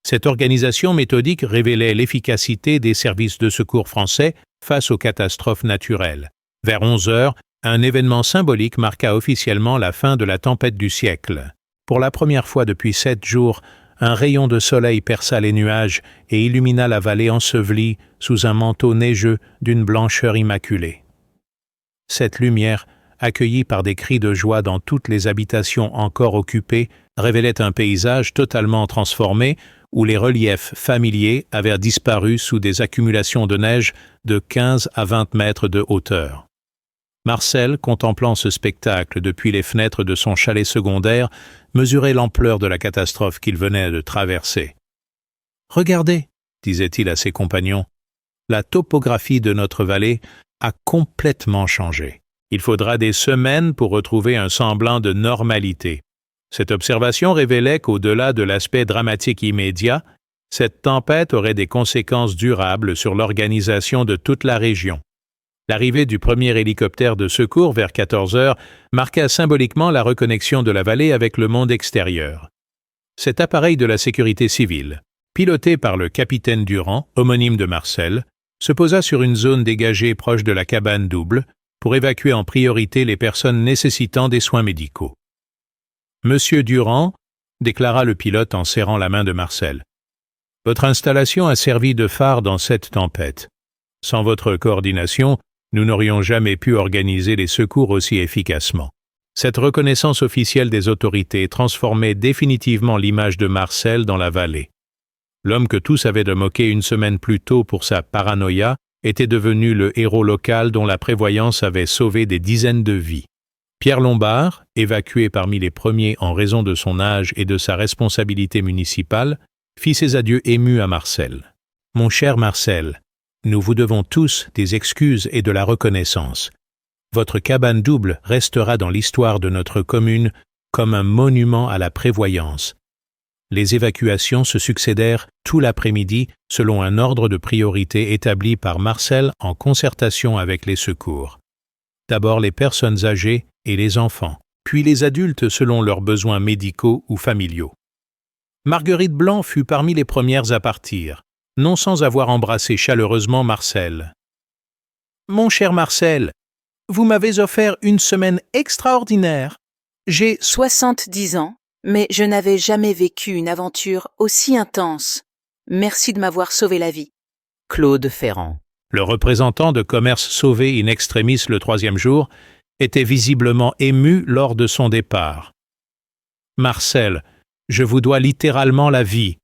Speaker 1: Cette organisation méthodique révélait l'efficacité des services de secours français face aux catastrophes naturelles. Vers 11 heures, un événement symbolique marqua officiellement la fin de la tempête du siècle. Pour la première fois depuis 7 jours, un rayon de soleil perça les nuages et illumina la vallée ensevelie sous un manteau neigeux d'une blancheur immaculée. Cette lumière, accueillie par des cris de joie dans toutes les habitations encore occupées, révélait un paysage totalement transformé où les reliefs familiers avaient disparu sous des accumulations de neige de 15 à 20 mètres de hauteur. Marcel, contemplant ce spectacle depuis les fenêtres de son chalet secondaire, mesurait l'ampleur de la catastrophe qu'il venait de traverser. « Regardez, » disait-il à ses compagnons, « la topographie de notre vallée a complètement changé. Il faudra des semaines pour retrouver un semblant de normalité. » Cette observation révélait qu'au-delà de l'aspect dramatique immédiat, cette tempête aurait des conséquences durables sur l'organisation de toute la région. L'arrivée du premier hélicoptère de secours vers 14 heures marqua symboliquement la reconnexion de la vallée avec le monde extérieur. Cet appareil de la sécurité civile, piloté par le capitaine Durand, homonyme de Marcel, se posa sur une zone dégagée proche de la cabane double pour évacuer en priorité les personnes nécessitant des soins médicaux. Monsieur Durand, déclara le pilote en serrant la main de Marcel, « Votre installation a servi de phare dans cette tempête. Sans votre coordination, nous n'aurions jamais pu organiser les secours aussi efficacement. » Cette reconnaissance officielle des autorités transformait définitivement l'image de Marcel dans la vallée. L'homme que tous avaient de moquer une semaine plus tôt pour sa paranoïa était devenu le héros local dont la prévoyance avait sauvé des dizaines de vies. Pierre Lombard, évacué parmi les premiers en raison de son âge et de sa responsabilité municipale, fit ses adieux émus à Marcel. « Mon cher Marcel, nous vous devons tous des excuses et de la reconnaissance. Votre cabane double restera dans l'histoire de notre commune comme un monument à la prévoyance. » Les évacuations se succédèrent tout l'après-midi selon un ordre de priorité établi par Marcel en concertation avec les secours. D'abord les personnes âgées et les enfants, puis les adultes selon leurs besoins médicaux ou familiaux. Marguerite Blanc fut parmi les premières à partir, non sans avoir embrassé chaleureusement Marcel. « Mon cher Marcel, vous m'avez offert une semaine extraordinaire. J'ai
Speaker 4: 70 ans, mais je n'avais jamais vécu une aventure aussi intense. Merci de m'avoir sauvé la vie. » Claude Ferrand.
Speaker 1: Le représentant de Commerce Sauvé in Extremis le 3e jour était visiblement ému lors de son départ. « Marcel, je vous dois littéralement la vie.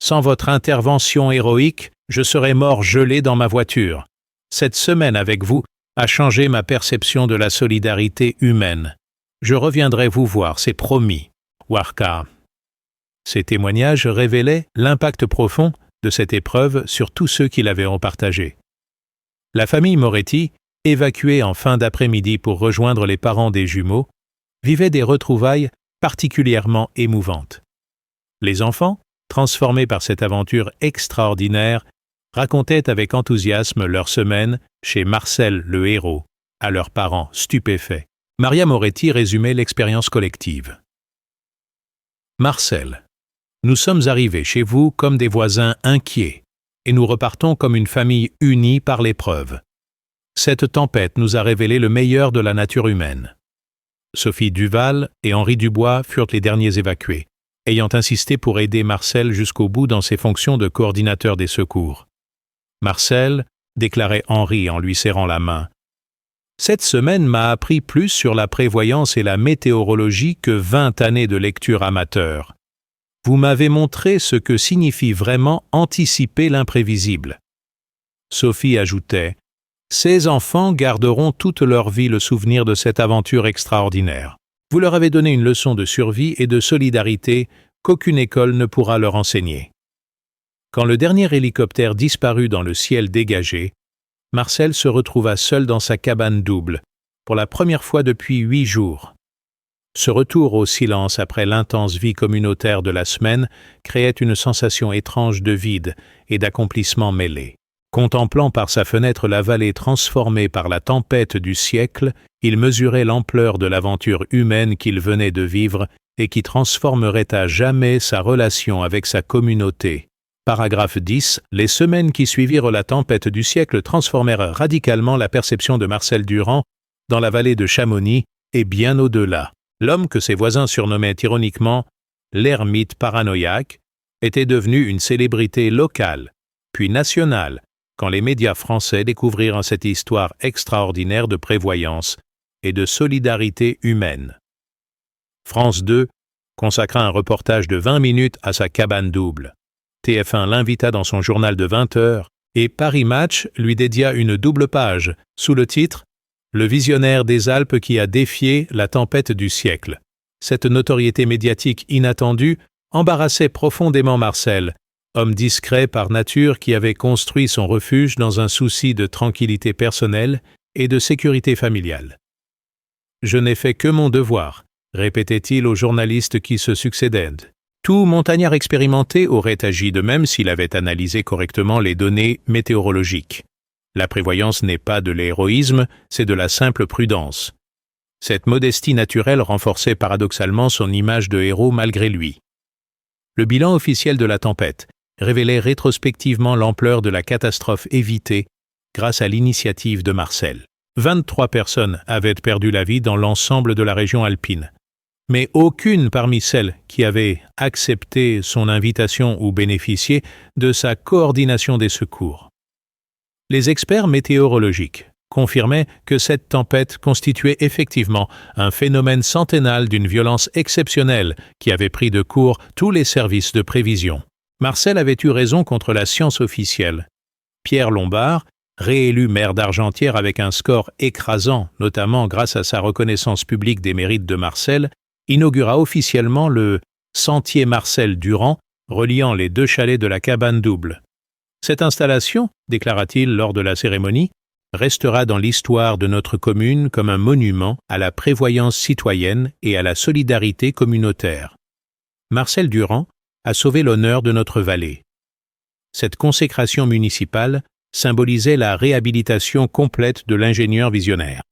Speaker 1: Sans votre intervention héroïque, je serais mort gelé dans ma voiture. Cette semaine avec vous a changé ma perception de la solidarité humaine. Je reviendrai vous voir, c'est promis. Warka. » Ces témoignages révélaient l'impact profond de cette épreuve sur tous ceux qui l'avaient en partagé. La famille Moretti, évacuée en fin d'après-midi pour rejoindre les parents des jumeaux, vivait des retrouvailles particulièrement émouvantes. Les enfants, transformés par cette aventure extraordinaire, racontaient avec enthousiasme leur semaine chez Marcel le héros, à leurs parents stupéfaits. Maria Moretti résumait l'expérience collective. Marcel, nous sommes arrivés chez vous comme des voisins inquiets, et nous repartons comme une famille unie par l'épreuve. Cette tempête nous a révélé le meilleur de la nature humaine. Sophie Duval et Henri Dubois furent les derniers évacués, ayant insisté pour aider Marcel jusqu'au bout dans ses fonctions de coordinateur des secours. Marcel, déclarait Henri en lui serrant la main, « Cette semaine m'a appris plus sur la prévoyance et la météorologie que 20 années de lecture amateur. Vous m'avez montré ce que signifie vraiment anticiper l'imprévisible. » Sophie ajoutait, « Ces enfants garderont toute leur vie le souvenir de cette aventure extraordinaire. Vous leur avez donné une leçon de survie et de solidarité qu'aucune école ne pourra leur enseigner. » Quand le dernier hélicoptère disparut dans le ciel dégagé, Marcel se retrouva seul dans sa cabane double, pour la première fois depuis 8 jours. Ce retour au silence après l'intense vie communautaire de la semaine créait une sensation étrange de vide et d'accomplissement mêlé. Contemplant par sa fenêtre la vallée transformée par la tempête du siècle, il mesurait l'ampleur de l'aventure humaine qu'il venait de vivre et qui transformerait à jamais sa relation avec sa communauté. Paragraphe 10. Les semaines qui suivirent la tempête du siècle transformèrent radicalement la perception de Marcel Durand dans la vallée de Chamonix et bien au-delà. L'homme que ses voisins surnommaient ironiquement l'ermite paranoïaque était devenu une célébrité locale, puis nationale, quand les médias français découvrirent cette histoire extraordinaire de prévoyance et de solidarité humaine. France 2 consacra un reportage de 20 minutes à sa cabane double. TF1 l'invita dans son journal de 20 heures et Paris Match lui dédia une double page sous le titre « Le visionnaire des Alpes qui a défié la tempête du siècle ». Cette notoriété médiatique inattendue embarrassait profondément Marcel, homme discret par nature qui avait construit son refuge dans un souci de tranquillité personnelle et de sécurité familiale. « Je n'ai fait que mon devoir », répétait-il aux journalistes qui se succédaient. Tout montagnard expérimenté aurait agi de même s'il avait analysé correctement les données météorologiques. La prévoyance n'est pas de l'héroïsme, c'est de la simple prudence. Cette modestie naturelle renforçait paradoxalement son image de héros malgré lui. Le bilan officiel de la tempête révélait rétrospectivement l'ampleur de la catastrophe évitée grâce à l'initiative de Marcel. 23 personnes avaient perdu la vie dans l'ensemble de la région alpine, mais aucune parmi celles qui avaient accepté son invitation ou bénéficié de sa coordination des secours. Les experts météorologiques confirmaient que cette tempête constituait effectivement un phénomène centennal d'une violence exceptionnelle qui avait pris de court tous les services de prévision. Marcel avait eu raison contre la science officielle. Pierre Lombard, réélu maire d'Argentière avec un score écrasant, notamment grâce à sa reconnaissance publique des mérites de Marcel, inaugura officiellement le Sentier Marcel-Durand, reliant les deux chalets de la cabane double. Cette installation, déclara-t-il lors de la cérémonie, restera dans l'histoire de notre commune comme un monument à la prévoyance citoyenne et à la solidarité communautaire. Marcel Durand a sauvé l'honneur de notre vallée. Cette consécration municipale symbolisait la réhabilitation complète de l'ingénieur visionnaire.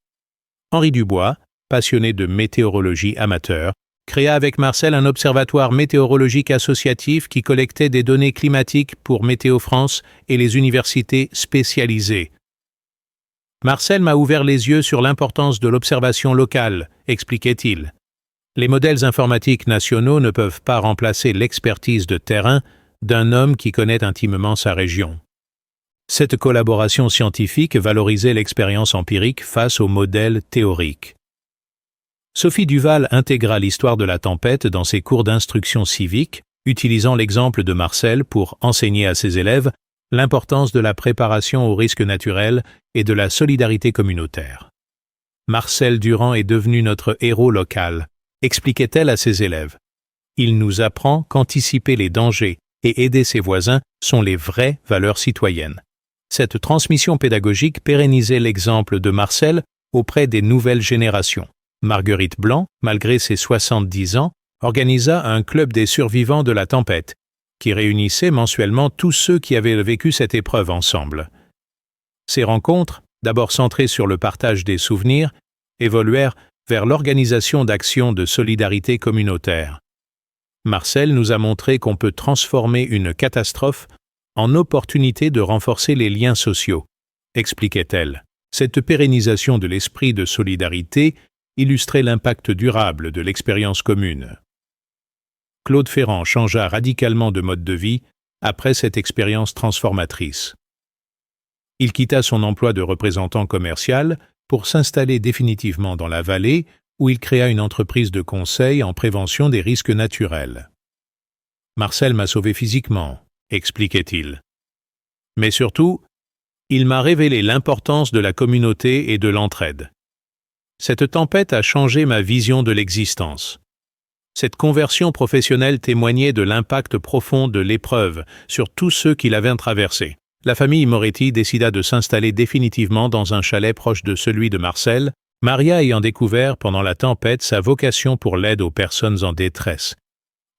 Speaker 1: Henri Dubois, passionné de météorologie amateur, créa avec Marcel un observatoire météorologique associatif qui collectait des données climatiques pour Météo France et les universités spécialisées. Marcel m'a ouvert les yeux sur l'importance de l'observation locale, expliquait-il. Les modèles informatiques nationaux ne peuvent pas remplacer l'expertise de terrain d'un homme qui connaît intimement sa région. Cette collaboration scientifique valorisait l'expérience empirique face aux modèles théoriques. Sophie Duval intégra l'histoire de la tempête dans ses cours d'instruction civique, utilisant l'exemple de Marcel pour enseigner à ses élèves l'importance de la préparation aux risques naturels et de la solidarité communautaire. Marcel Durand est devenu notre héros local, expliquait-elle à ses élèves. Il nous apprend qu'anticiper les dangers et aider ses voisins sont les vraies valeurs citoyennes. Cette transmission pédagogique pérennisait l'exemple de Marcel auprès des nouvelles générations. Marguerite Blanc, malgré ses 70 ans, organisa un club des survivants de la tempête, qui réunissait mensuellement tous ceux qui avaient vécu cette épreuve ensemble. Ces rencontres, d'abord centrées sur le partage des souvenirs, évoluèrent vers l'organisation d'actions de solidarité communautaire. Marcel nous a montré qu'on peut transformer une catastrophe en opportunité de renforcer les liens sociaux, expliquait-elle. Cette pérennisation de l'esprit de solidarité illustrait l'impact durable de l'expérience commune. Claude Ferrand changea radicalement de mode de vie après cette expérience transformatrice. Il quitta son emploi de représentant commercial pour s'installer définitivement dans la vallée où il créa une entreprise de conseil en prévention des risques naturels. Marcel m'a sauvé physiquement, expliquait-il. Mais surtout, il m'a révélé l'importance de la communauté et de l'entraide. Cette tempête a changé ma vision de l'existence. Cette conversion professionnelle témoignait de l'impact profond de l'épreuve sur tous ceux qui l'avaient traversée. La famille Moretti décida de s'installer définitivement dans un chalet proche de celui de Marcel, Maria ayant découvert pendant la tempête sa vocation pour l'aide aux personnes en détresse.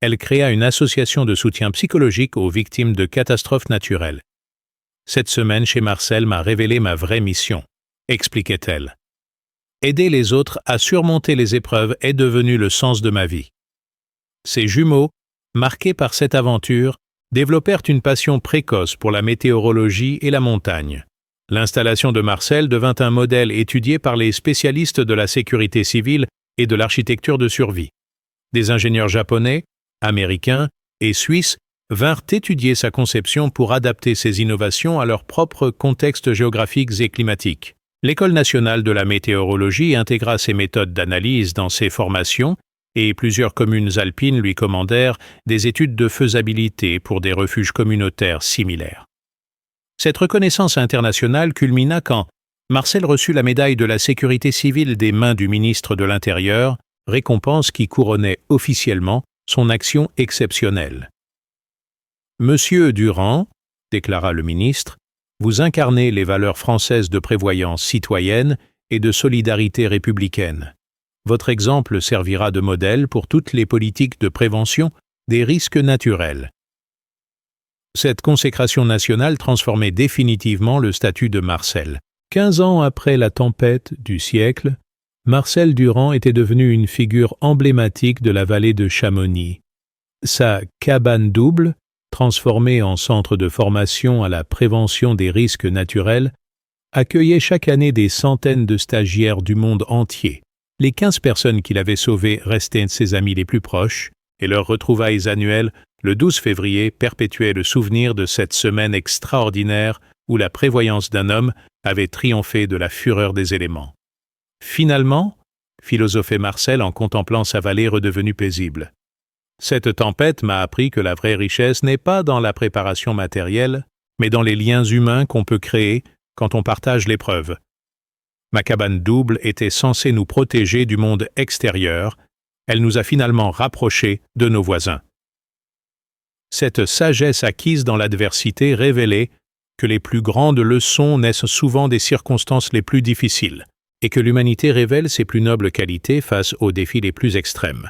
Speaker 1: Elle créa une association de soutien psychologique aux victimes de catastrophes naturelles. Cette semaine chez Marcel m'a révélé ma vraie mission, expliquait-elle. Aider les autres à surmonter les épreuves est devenu le sens de ma vie. Ses jumeaux, marqués par cette aventure, développèrent une passion précoce pour la météorologie et la montagne. L'installation de Marcel devint un modèle étudié par les spécialistes de la sécurité civile et de l'architecture de survie. Des ingénieurs japonais, américains et suisses vinrent étudier sa conception pour adapter ses innovations à leurs propres contextes géographiques et climatiques. L'École nationale de la météorologie intégra ces méthodes d'analyse dans ses formations et plusieurs communes alpines lui commandèrent des études de faisabilité pour des refuges communautaires similaires. Cette reconnaissance internationale culmina quand Marcel reçut la médaille de la sécurité civile des mains du ministre de l'Intérieur, récompense qui couronnait officiellement son action exceptionnelle. « Monsieur Durand, déclara le ministre, vous incarnez les valeurs françaises de prévoyance citoyenne et de solidarité républicaine. Votre exemple servira de modèle pour toutes les politiques de prévention des risques naturels. » Cette consécration nationale transformait définitivement le statut de Marcel. 15 ans après la tempête du siècle, Marcel Durand était devenu une figure emblématique de la vallée de Chamonix. Sa cabane double, transformée en centre de formation à la prévention des risques naturels, accueillait chaque année des centaines de stagiaires du monde entier. Les 15 personnes qu'il avait sauvées restaient ses amis les plus proches, et leurs retrouvailles annuelles, le 12 février, perpétuaient le souvenir de cette semaine extraordinaire où la prévoyance d'un homme avait triomphé de la fureur des éléments. Finalement, philosophait Marcel en contemplant sa vallée redevenue paisible. Cette tempête m'a appris que la vraie richesse n'est pas dans la préparation matérielle, mais dans les liens humains qu'on peut créer quand on partage l'épreuve. Ma cabane double était censée nous protéger du monde extérieur, elle nous a finalement rapprochés de nos voisins. Cette sagesse acquise dans l'adversité révélait que les plus grandes leçons naissent souvent des circonstances les plus difficiles, et que l'humanité révèle ses plus nobles qualités face aux défis les plus extrêmes.